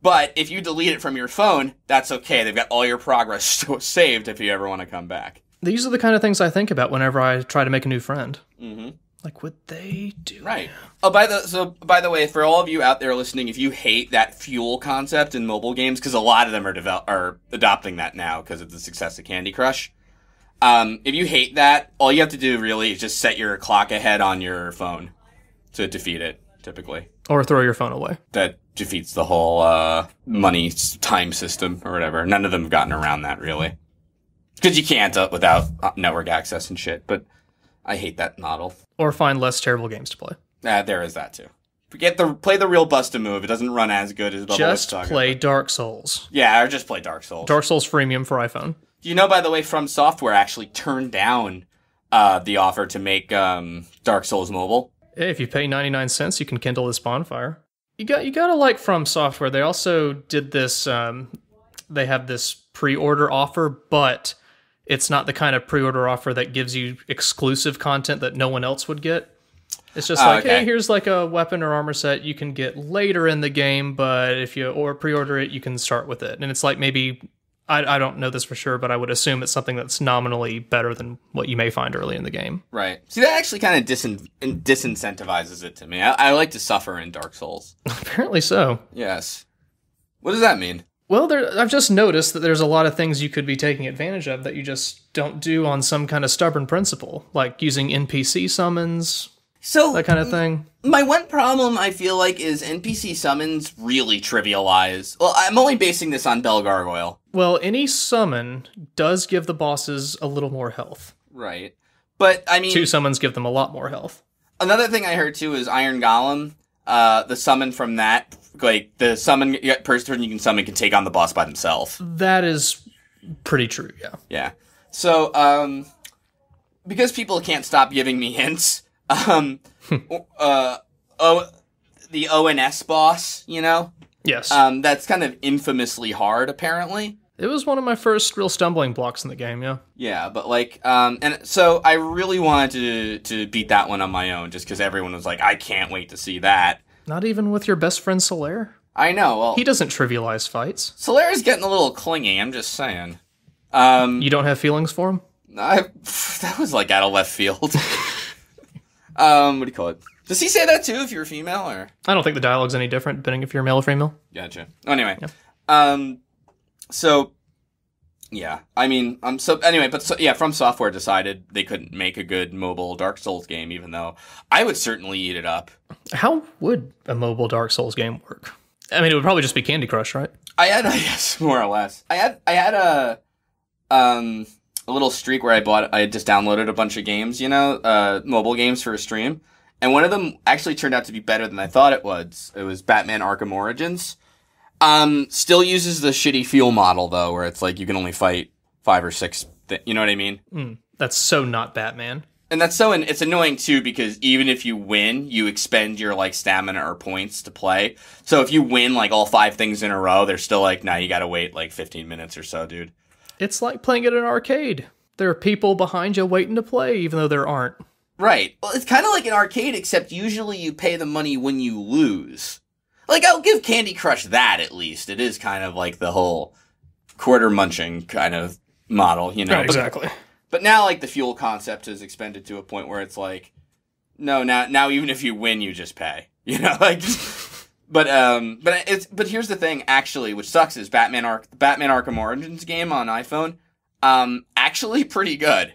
But if you delete it from your phone, that's okay. They've got all your progress saved if you ever want to come back. These are the kind of things I think about whenever I try to make a new friend. Mm-hmm. Like, would they do Right. Oh, by the way, for all of you out there listening, if you hate that fuel concept in mobile games, because a lot of them are adopting that now because of the success of Candy Crush, if you hate that, all you have to do really is just set your clock ahead on your phone to defeat it, typically. Or throw your phone away. That defeats the whole money time system or whatever. None of them have gotten around that, really. Because you can't without network access and shit, but I hate that model. Or find less terrible games to play. There is that, too. Play the real Bust-A-Move. It doesn't run as good as Bubble Witch Saga. Just play Dark Souls. Yeah, or just play Dark Souls. Dark Souls freemium for iPhone. Do you know, by the way, From Software actually turned down the offer to make Dark Souls mobile? Hey, if you pay 99 cents, you can kindle this bonfire. You gotta like From Software. They also did this, they have this pre-order offer, but it's not the kind of pre-order offer that gives you exclusive content that no one else would get. It's just like, okay. Hey, here's like a weapon or armor set you can get later in the game, but if you pre-order it, you can start with it. And it's like maybe, I don't know this for sure, but I would assume it's something that's nominally better than what you may find early in the game. Right. See, that actually kind of disincentivizes it to me. I like to suffer in Dark Souls. Apparently so. Yes. What does that mean? Well, I've just noticed that there's a lot of things you could be taking advantage of that you just don't do on some kind of stubborn principle, like using NPC summons, that kind of thing. My one problem, I feel like, is NPC summons really trivialize. Well, I'm only basing this on Bell Gargoyle. Well, any summon does give the bosses a little more health. Right. But, I mean... 2 summons give them a lot more health. Another thing I heard, too, is Iron Golem. The summon from that, like, the person you can summon can take on the boss by themselves. That is pretty true, yeah. Yeah. So, because people can't stop giving me hints, the ONS boss, you know? Yes. That's kind of infamously hard, apparently. It was one of my first real stumbling blocks in the game, yeah. Yeah, but like, and so I really wanted to beat that one on my own, just because everyone was like, I can't wait to see that. Not even with your best friend Solaire? I know, well... He doesn't trivialize fights. Solaire's getting a little clingy, I'm just saying. You don't have feelings for him? That was like out of left field. What do you call it? Does he say that too if you're a female, or? I don't think the dialogue's any different, depending if you're male or female. Gotcha. Anyway. Yeah. So, Yeah, I mean, anyway, From Software decided they couldn't make a good mobile Dark Souls game, even though I would certainly eat it up. How would a mobile Dark Souls game work? I mean, it would probably just be Candy Crush, right? Yes, more or less. I had a little streak where I just downloaded a bunch of games, mobile games for a stream, and one of them actually turned out to be better than I thought it was. It was Batman Arkham Origins. Still uses the shitty fuel model though, where it's like you can only fight 5 or 6. You know what I mean? That's so not Batman. And it's annoying too, because even if you win, you expend your like stamina or points to play. So if you win like all 5 things in a row, they're still like, nah, you gotta wait like 15 minutes or so, dude. It's like playing at an arcade. There are people behind you waiting to play, even though there aren't. Right. Well, it's kind of like an arcade, except usually you pay the money when you lose. Like, I'll give Candy Crush that, at least. It is kind of like the whole quarter munching kind of model, Right, exactly. But now, like, the fuel concept is expanded to a point where it's like, no, now even if you win, you just pay. Like, but here's the thing, actually, which sucks, is Batman Arkham Origins game on iPhone, actually pretty good.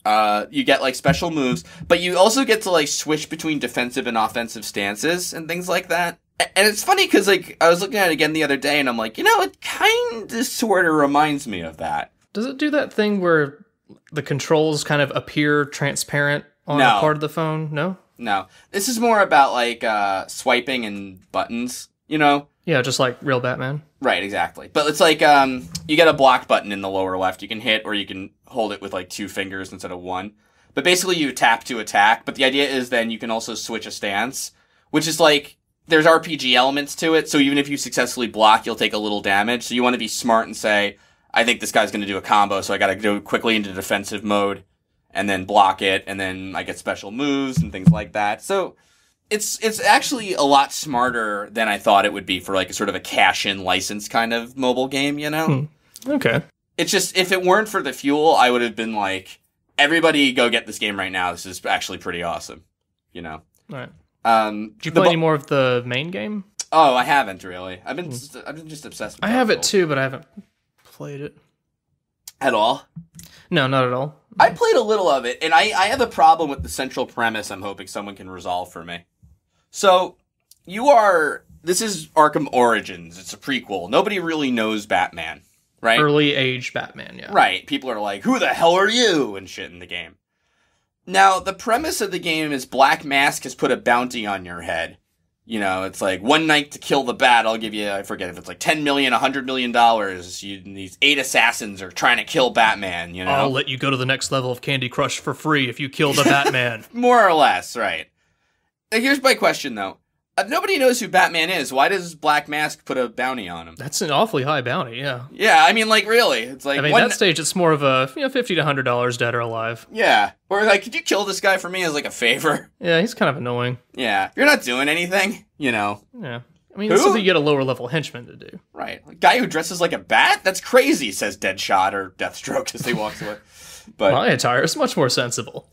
You get, like, special moves, but you also get to, like, switch between defensive and offensive stances and things like that. And it's funny because, like, I was looking at it again the other day, and I'm like, it kind of sort of reminds me of that. Does it do that thing where the controls kind of appear transparent on a part of the phone? No? No. This is more about, like, swiping and buttons, Yeah, just like real Batman. Right, exactly. But it's like, you get a block button in the lower left you can hit, or you can hold it with, like, 2 fingers instead of 1. But basically you tap to attack, but the idea is then you can also switch a stance, which is like, there's RPG elements to it, so even if you successfully block, you'll take a little damage. So you want to be smart and say, I think this guy's going to do a combo, so I got to go quickly into defensive mode, and then block it, and then I get special moves and things like that. So it's actually a lot smarter than I thought it would be for like a sort of a cash-in license kind of mobile game, Okay. It's just, if it weren't for the fuel, I would have been like, everybody go get this game right now. This is actually pretty awesome, All right. Did you play any more of the main game? Oh, I haven't really. I've been just obsessed with I have it too, but I haven't played it. At all? No, not at all. I played a little of it, and I have a problem with the central premise I'm hoping someone can resolve for me. So, this is Arkham Origins. It's a prequel. Nobody really knows Batman, right? Early age Batman, yeah. Right. People are like, who the hell are you? And shit in the game. Now, the premise of the game is Black Mask has put a bounty on your head. It's like, one night to kill the Bat, I'll give you, I forget if it's like $10 million, $100 million. These 8 assassins are trying to kill Batman, I'll let you go to the next level of Candy Crush for free if you kill the Batman. More or less, right. Now, here's my question, though. If nobody knows who Batman is, why does Black Mask put a bounty on him? That's an awfully high bounty, yeah. Yeah, I mean, like, really. It's like, at that stage, it's more of a, $50 to $100 dead or alive. Yeah. Or, like, could you kill this guy for me as, like, a favor? Yeah, he's kind of annoying. Yeah. You're not doing anything, Yeah. I mean, it's something you get a lower level henchman to do. Right. A guy who dresses like a bat? That's crazy, says Deadshot or Deathstroke as he walks away. But my attire is much more sensible.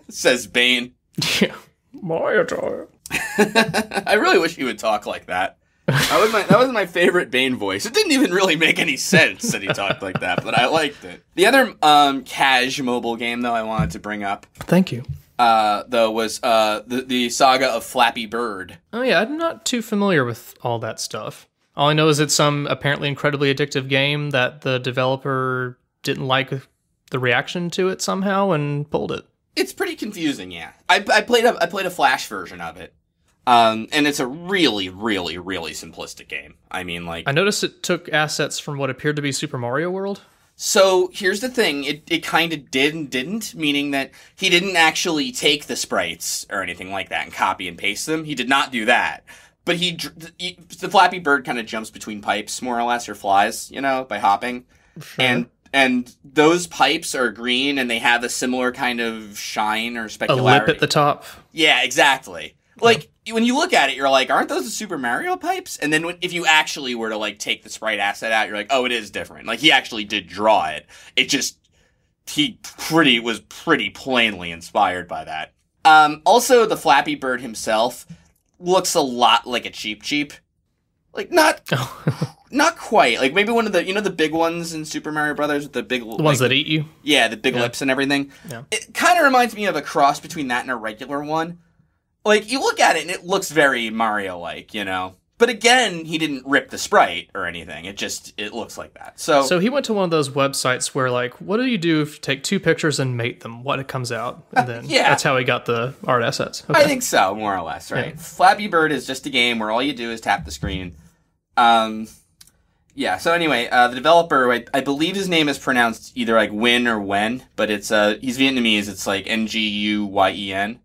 Says Bane. Yeah. My attire. I really wish he would talk like that. That was my favorite Bane voice. It didn't even really make any sense that he talked like that, but I liked it. The other cash mobile game, though, I wanted to bring up. Thank you. Though, was the Saga of Flappy Bird. Oh, yeah, I'm not too familiar with all that stuff. All I know is it's some apparently incredibly addictive game that the developer didn't like the reaction to it somehow and pulled it. It's pretty confusing, yeah. I played a Flash version of it. And it's a really, really, really simplistic game. I mean, like, I noticed it took assets from what appeared to be Super Mario World. So here's the thing. It kind of did and didn't, meaning that he didn't actually take the sprites or anything like that and copy and paste them. He did not do that. But the Flappy Bird kind of jumps between pipes, more or less, or flies, by hopping. Sure. And those pipes are green, and they have a similar kind of shine or specularity. A lip at the top. Yeah, exactly. Like, when you look at it, you're like, aren't those the Super Mario pipes? And then if you actually were to, like, take the sprite asset out, you're like, oh, it is different. Like, he actually did draw it. It just, was pretty plainly inspired by that. Also, the Flappy Bird himself looks a lot like a Cheep Cheep. Like, not Not quite. Like, maybe one of the, the big ones in Super Mario Brothers with the big... The ones that eat you? Yeah, the big lips and everything. Yeah. It kind of reminds me of a cross between that and a regular one. Like, you look at it and it looks very Mario-like, But again, he didn't rip the sprite or anything. It looks like that. So he went to one of those websites where, like, what do you do if you take 2 pictures and mate them? What comes out? And then that's how he got the art assets. Okay. I think so, more or less, right? Yeah. Flappy Bird is just a game where all you do is tap the screen. So anyway, the developer, I believe his name is pronounced either like Win or Wen, but he's Vietnamese. It's like Nguyen.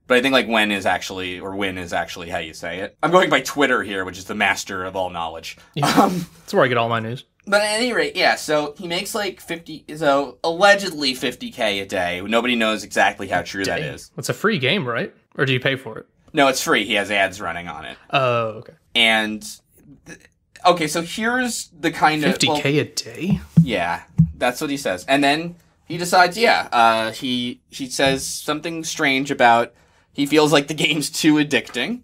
But I think like Win is actually how you say it. I'm going by Twitter here, which is the master of all knowledge. Yeah. That's where I get all my news. But at any rate, so he makes like allegedly 50K a day. Nobody knows exactly how true that is. It's a free game, right? Or do you pay for it? No, it's free. He has ads running on it. Oh, okay. And, so here's the kind of... 50K a day? Yeah, that's what he says. And then he decides, he says something strange about... He feels like the game's too addicting.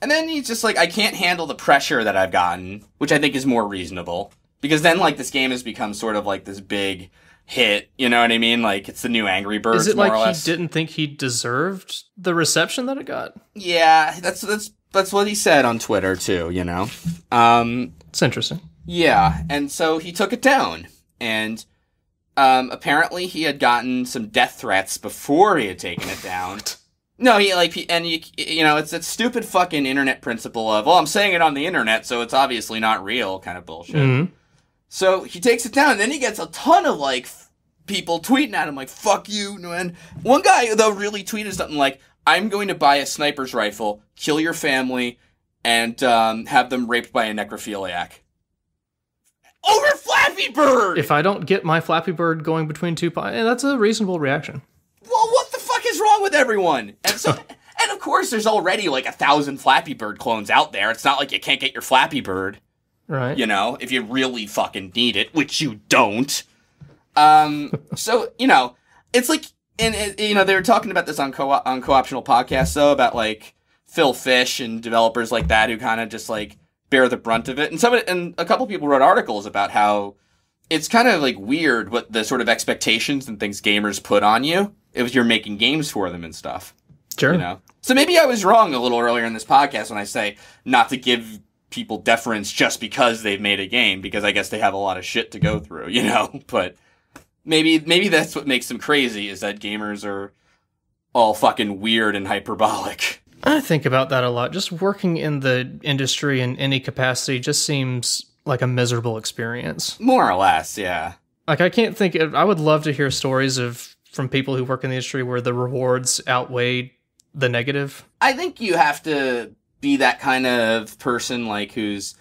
And then he's just like, I can't handle the pressure that I've gotten, which I think is more reasonable. Because then, like, this game has become sort of like this big hit, you know what I mean? Like, it's the new Angry Birds, Is it more or like less. He didn't think he deserved the reception that it got? Yeah, that's what he said on Twitter, too, It's interesting. Yeah, and so he took it down. And apparently he had gotten some death threats before he had taken it down. No, it's that stupid fucking internet principle of, I'm saying it on the internet, so it's obviously not real kind of bullshit. Mm-hmm. So he takes it down, and then he gets a ton of, like, people tweeting at him, like, fuck you. And one guy, though, really tweeted something like, I'm going to buy a sniper's rifle, kill your family, and have them raped by a necrophiliac. Over Flappy Bird! If I don't get my Flappy Bird going between 2 that's a reasonable reaction. Well, what the fuck is wrong with everyone? And so, and of course, there's already like 1,000 Flappy Bird clones out there. It's not like you can't get your Flappy Bird, right? If you really fucking need it, which you don't. So it's like, and they were talking about this on co-optional podcasts though, about like Phil Fish and developers like that who kind of just like bear the brunt of it. And a couple people wrote articles about how it's kind of like weird what the sort of expectations and things gamers put on you if you're making games for them and stuff. Sure. So maybe I was wrong a little earlier in this podcast when I say not to give people deference just because they've made a game, because I guess they have a lot of shit to go through, But maybe that's what makes them crazy, is that gamers are all fucking weird and hyperbolic. I think about that a lot. Just working in the industry in any capacity just seems like a miserable experience. More or less, yeah. Like, I would love to hear stories from people who work in the industry where the rewards outweigh the negative. I think you have to be that kind of person, like, who's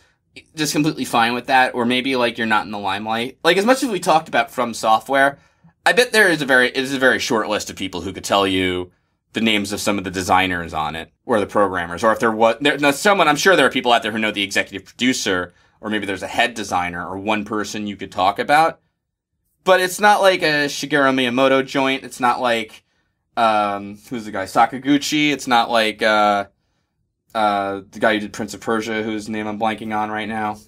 just completely fine with that, or maybe, like, you're not in the limelight. Like, as much as we talked about From Software, I bet it is a very short list of people who could tell you the names of some of the designers on it, or the programmers, or if I'm sure there are people out there who know the executive producer, or maybe there's a head designer, or one person you could talk about. But it's not like a Shigeru Miyamoto joint. It's not like, who's the guy? Sakaguchi. It's not like, the guy who did Prince of Persia, whose name I'm blanking on right now.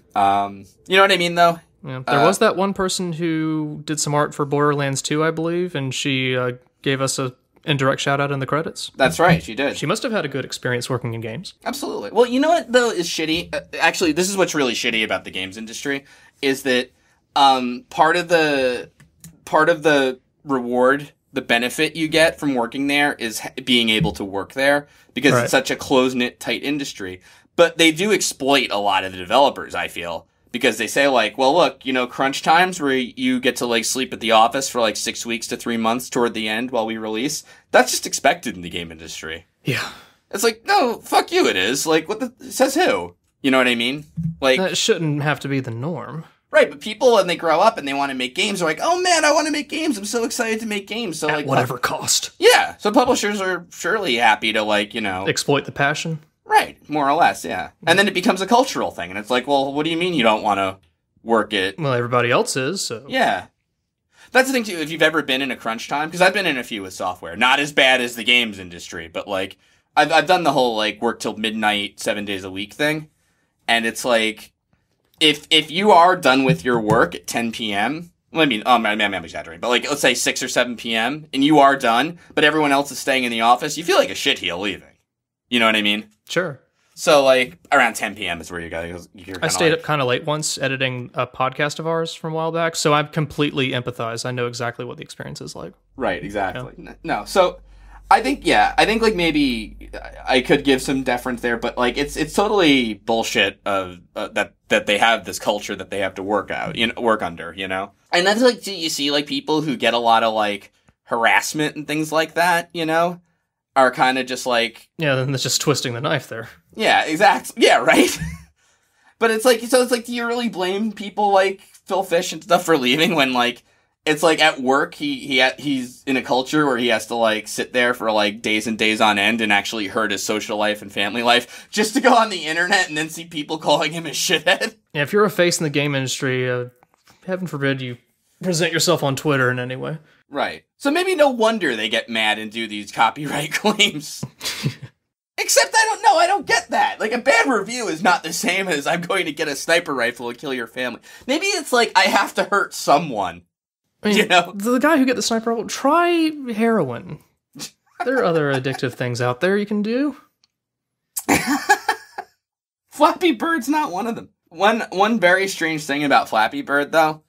You know what I mean, though? Yeah. There was that one person who did some art for Borderlands 2, I believe, and she gave us a indirect shout out in the credits. That's right, she did. She must have had a good experience working in games. Absolutely. Well, you know what, though, is shitty? Actually, this is what's really shitty about the games industry, is that part of the reward, the benefit you get from working there is being able to work there, because It's such a close-knit, tight industry. But they do exploit a lot of the developers, I feel. Because they say, like, well, look, crunch times where you get to, like, sleep at the office for, like, 6 weeks to 3 months toward the end while we release, that's just expected in the game industry. Yeah. It's like, no, fuck you, it is. Like, says who? You know what I mean? Like, that shouldn't have to be the norm. Right, but people, when they grow up and they want to make games, are like, oh, man, I want to make games. I'm so excited to make games. So, at whatever cost. Yeah. So publishers are surely happy to, like, exploit the passion. Right, more or less, yeah. And then it becomes a cultural thing, and it's like, well, what do you mean you don't want to work it? Well, everybody else is, so... Yeah. That's the thing, too, if you've ever been in a crunch time, because I've been in a few with software, not as bad as the games industry, but, like, I've done the whole, like, work till midnight, 7 days a week thing, and it's like, if you are done with your work at 10 p.m., well, I mean, I'm exaggerating, but like, let's say 6 or 7 p.m., and you are done, but everyone else is staying in the office, you feel like a shitheel leaving. You know what I mean? Sure. So, like, around 10 p.m. is where you go. I stayed up kind of late once editing a podcast of ours from a while back, so I completely empathize. I know exactly what the experience is like. Right, exactly. Yeah. No, so I think like maybe I could give some deference there, but like it's totally bullshit of that they have this culture that they have to work under, you know? And that's like, you see like people who get a lot of like harassment and things like that, you know, are kind of just like... Yeah, then it's just twisting the knife there. Yeah, exactly. Yeah, right? But it's like, so it's like, do you really blame people like Phil Fish and stuff for leaving when like, it's like at work, he's in a culture where he has to like sit there for like days and days on end and actually hurt his social life and family life just to go on the internet and then see people calling him a shithead? Yeah, if you're a face in the game industry, heaven forbid you present yourself on Twitter in any way. Right. So maybe no wonder they get mad and do these copyright claims. Except I don't get that. Like, a bad review is not the same as I'm going to get a sniper rifle and kill your family. Maybe it's like, I have to hurt someone. I mean, you know? The guy who get the sniper rifle, try heroin. There are other addictive things out there you can do. Flappy Bird's not one of them. One very strange thing about Flappy Bird, though,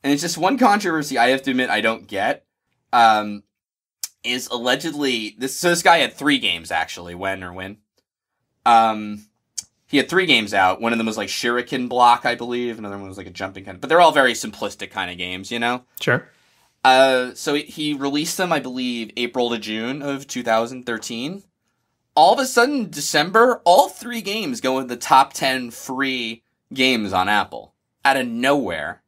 and it's just one controversy I have to admit I don't get, is allegedly... This guy had 3 games, actually. He had 3 games out. One of them was like Shuriken Block, I believe. Another one was like a jumping kind of... But they're all very simplistic kind of games, you know? Sure. So he released them, I believe, April to June of 2013. All of a sudden, December, all 3 games go in the top 10 free games on Apple. Out of nowhere.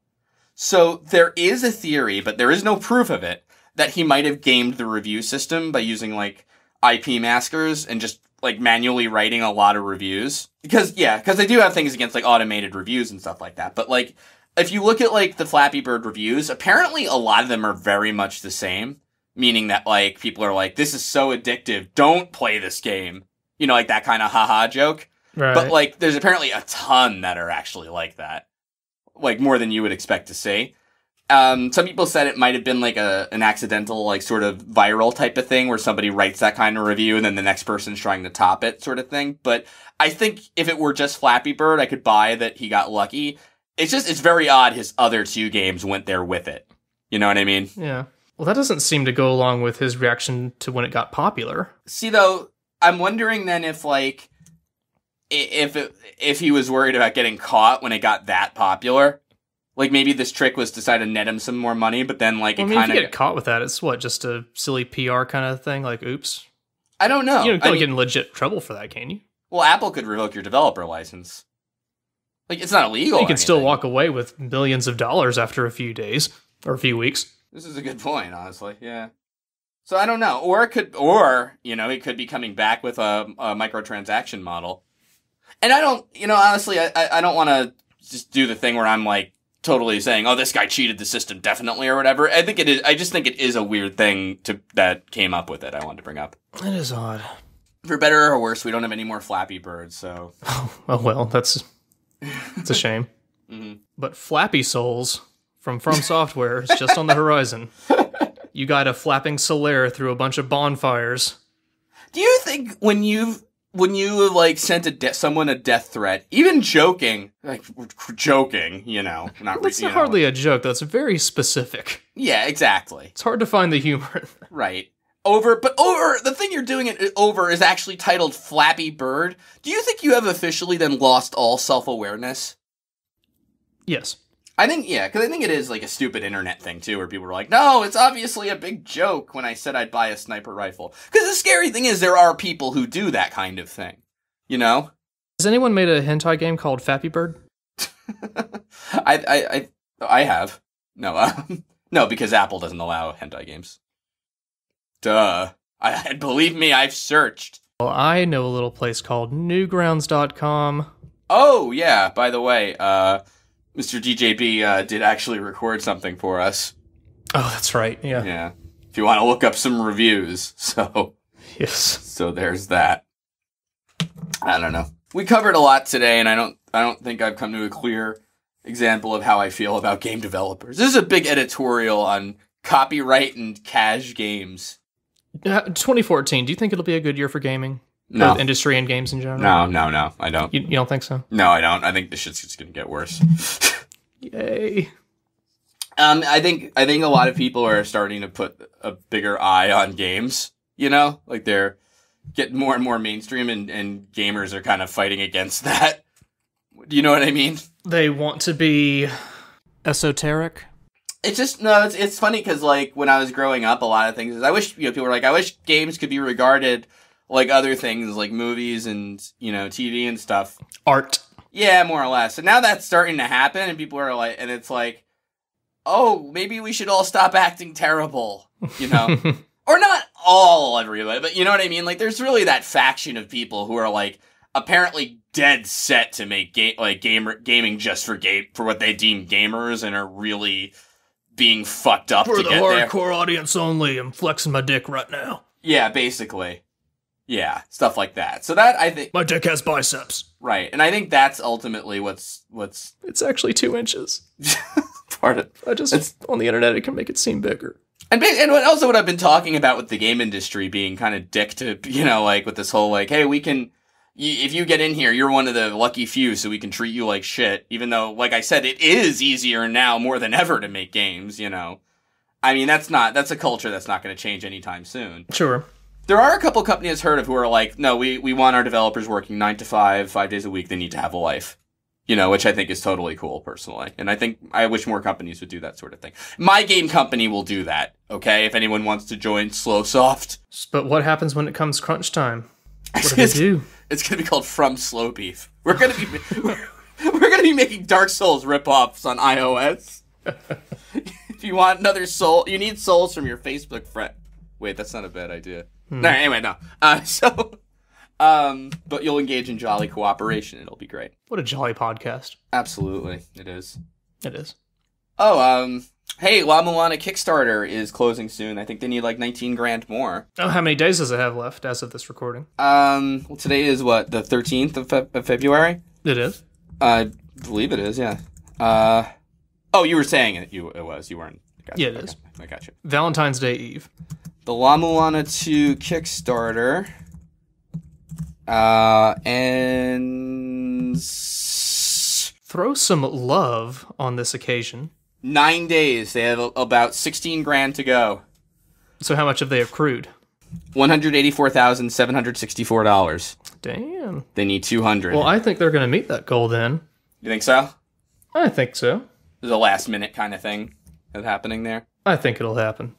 So there is a theory, but there is no proof of it, that he might have gamed the review system by using, like, IP maskers and just, like, manually writing a lot of reviews. Because they do have things against, like, automated reviews and stuff like that. But, like, if you look at, like, the Flappy Bird reviews, apparently a lot of them are very much the same. Meaning that, like, people are like, this is so addictive, don't play this game. You know, like, that kind of haha joke. Right. But, like, there's apparently a ton that are actually like that. Like, more than you would expect to see. Some people said it might have been like an accidental, like, sort of viral type of thing where somebody writes that kind of review and then the next person's trying to top it sort of thing. But I think if it were just Flappy Bird, I could buy that he got lucky. It's very odd his other 2 games went there with it. You know what I mean? Yeah. Well, that doesn't seem to go along with his reaction to when it got popular. See, though, I'm wondering then if, like, if he was worried about getting caught when it got that popular. Like, maybe this trick was to try to net him some more money, but then, like, if you get caught with that, it's what, just a silly PR kind of thing? Like, oops? I don't know. You don't get in legit trouble for that, can you? Well, Apple could revoke your developer license. Like, it's not illegal. You can still walk away with millions of dollars after a few days, or a few weeks. This is a good point, honestly, yeah. So, I don't know. Or, he could be coming back with a microtransaction model. And I don't, honestly, I don't want to just do the thing where I'm, like, totally saying, oh, this guy cheated the system definitely or whatever. I just think it is a weird thing that came up with it. I wanted to bring up. It is odd. For better or worse, we don't have any more Flappy Birds, so. Oh well, it's a shame. Mm-hmm. But Flappy Souls from Software is just on the horizon. You got a flapping Solaire through a bunch of bonfires. Do you think when you like sent someone a death threat, even joking, not that's hardly a joke. That's very specific. Yeah, exactly. It's hard to find the humor. Right. Over the thing you're doing it over is actually titled Flappy Bird. Do you think you have officially then lost all self-awareness? Yes. I think, yeah, because I think it is like a stupid internet thing, too, where people are like, no, it's obviously a big joke when I said I'd buy a sniper rifle. Because the scary thing is there are people who do that kind of thing, you know? Has anyone made a hentai game called Flappy Bird? I have. No, no, because Apple doesn't allow hentai games. Duh. Believe me, I've searched. Well, I know a little place called newgrounds.com. Oh, yeah, by the way, Mr. DJB did actually record something for us. Oh, that's right, yeah. Yeah. If you want to look up some reviews, so... Yes. So there's that. I don't know. We covered a lot today, and I don't think I've come to a clear example of how I feel about game developers. This is a big editorial on copyright and cash games. 2014, do you think it'll be a good year for gaming? No. Both industry and games in general? No, I don't. You don't think so? No, I don't. I think this shit's just gonna get worse. Yay. I think a lot of people are starting to put a bigger eye on games, you know? Like, they're getting more and more mainstream, and gamers are kind of fighting against that. Do you know what I mean? They want to be esoteric? It's just, no, it's funny because, like, when I was growing up, a lot of things is, I wish, people were like, I wish games could be regarded like other things, like movies and, TV and stuff. Art. Yeah, more or less. And now that's starting to happen, and people are like, and it's like, oh, maybe we should all stop acting terrible, Or not all, everybody, but you know what I mean? Like, there's really that faction of people who are, like, apparently dead set to make gaming just for what they deem gamers, and are really being fucked up for to the get there. hardcore audience only. I'm flexing my dick right now. Yeah, basically. Yeah, stuff like that. So that, I think... My dick has biceps. Right, and I think that's ultimately what's... It's actually 2 inches. part of... On the internet, it can make it seem bigger. And also what I've been talking about with the game industry being kind of dick to, like, with this whole, like, hey, we can... if you get in here, you're one of the lucky few, so we can treat you like shit. Even though, like I said, it is easier now more than ever to make games, I mean, that's a culture that's not going to change anytime soon. Sure. There are a couple companies heard of who are like, no, we want our developers working 9 to 5 days a week. They need to have a life, which I think is totally cool, personally. And I wish more companies would do that sort of thing. My game company will do that, okay? If anyone wants to join Slow Soft. But what happens when it comes crunch time? What do they do? It's going to be called From Slow Beef. We're going to be making Dark Souls ripoffs on iOS. If you want another soul, you need souls from your Facebook friend. Wait, that's not a bad idea. No, anyway, no. But you'll engage in jolly cooperation. It'll be great. What a jolly podcast. Absolutely, it is. It is. Oh, hey, La Mulana Kickstarter is closing soon. I think they need like 19 grand more. Oh, how many days does it have left as of this recording? Well, today is what, the 13th of February? It is? I believe it is, yeah. Oh, you were saying it. It was. You weren't. Gotcha. Yeah, it is. I got you. Valentine's Day Eve. The La Mulana 2 Kickstarter. And... Throw some love on this occasion. 9 days. They have about 16 grand to go. So how much have they accrued? $184,764. Damn. They need 200. Well, I think they're going to meet that goal then. You think so? I think so. There's a last minute kind of thing that's happening there. I think it'll happen.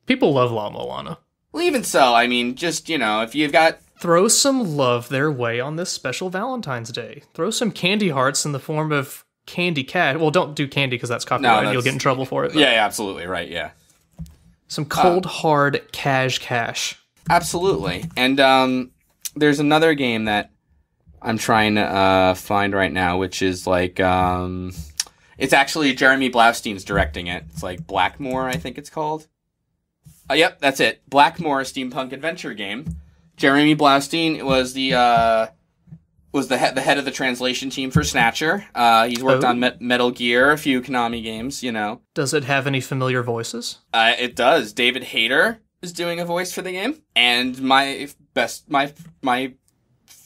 People love La Mulana. Well, even so, I mean, just, if you've got... Throw some love their way on this special Valentine's Day. Throw some candy hearts in the form of candy cash. Well, don't do candy because that's copyrighted. You'll get in trouble for it. Yeah, absolutely, right, yeah. Some cold, hard cash. Absolutely. And there's another game that I'm trying to find right now, which is like... it's actually Jeremy Blaustein's directing it. It's like Blackmore, I think it's called. Yep, that's it. Blackmore, a steampunk adventure game. Jeremy Blaustein was the head of the translation team for Snatcher. He's worked on Metal Gear, a few Konami games, Does it have any familiar voices? It does. David Hayter is doing a voice for the game, and my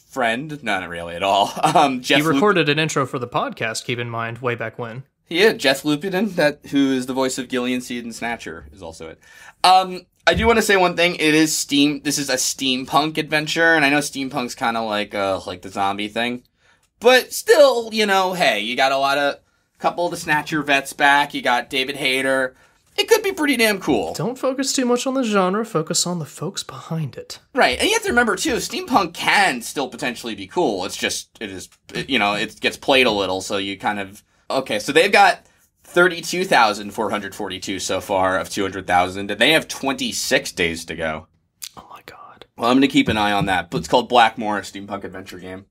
friend, no, not really at all. Jeff he recorded an intro for the podcast. Keep in mind, way back when. Yeah, Jeff Lupinen, who is the voice of Gillian Seed and Snatcher, is also it. I do want to say one thing. This is a steampunk adventure, and I know steampunk's kind of like the zombie thing. But still, hey, you got a couple of the Snatcher vets back, you got David Hayter. It could be pretty damn cool. Don't focus too much on the genre, focus on the folks behind it. Right, and you have to remember, too, steampunk can still potentially be cool. It's just, it gets played a little, so you kind of... Okay, so they've got 32,442 so far of 200,000, and they have 26 days to go. Oh my god. Well, I'm going to keep an eye on that. But it's called Blackmore, a steampunk adventure game.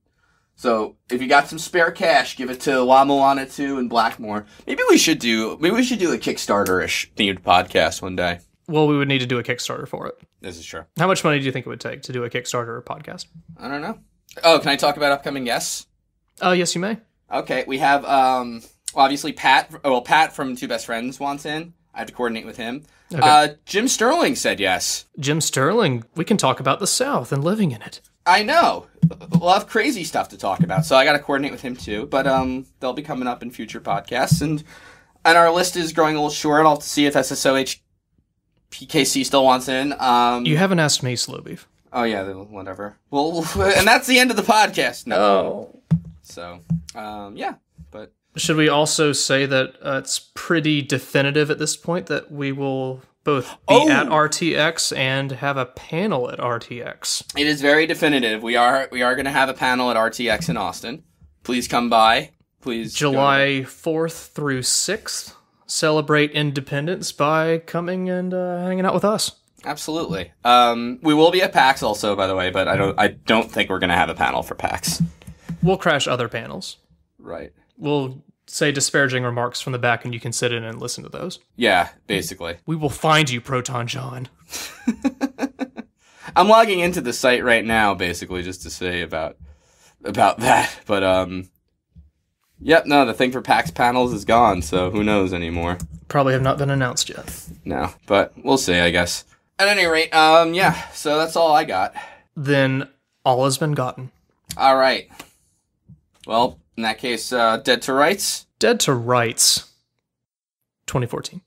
So, if you got some spare cash, give it to La Mulana 2 and Blackmore. Maybe we should do a Kickstarter-ish themed podcast one day. Well, we would need to do a Kickstarter for it. This is true. How much money do you think it would take to do a Kickstarter podcast? I don't know. Oh, can I talk about upcoming guests? Yes, you may. Okay, we have obviously Pat from Two Best Friends wants in. I have to coordinate with him. Okay. Jim Sterling said yes. Jim Sterling, we can talk about the South and living in it. I know. We'll have crazy stuff to talk about, so I got to coordinate with him too. But they'll be coming up in future podcasts, and our list is growing a little short. I'll have to see if SSOH PKC still wants in. You haven't asked me, Slow Beef. Oh yeah, whatever. Well, and that's the end of the podcast. No. So, yeah, but. Should we also say that it's pretty definitive at this point that we will both be at RTX and have a panel at RTX? It is very definitive. We are going to have a panel at RTX in Austin. Please come by. Please. July 4th through 6th. Celebrate independence by coming and hanging out with us. Absolutely. We will be at PAX also, by the way, but I don't think we're going to have a panel for PAX. We'll crash other panels. Right. We'll say disparaging remarks from the back, and you can sit in and listen to those. Yeah, basically. We will find you, Proton John. I'm logging into the site right now, basically, just to say about that. But, yep, no, the thing for PAX panels is gone, so who knows anymore. Probably have not been announced yet. No, but we'll see, I guess. At any rate, yeah, so that's all I got. Then all has been gotten. All right. Well, in that case, Dead to Rights. Dead to Rights. 2014.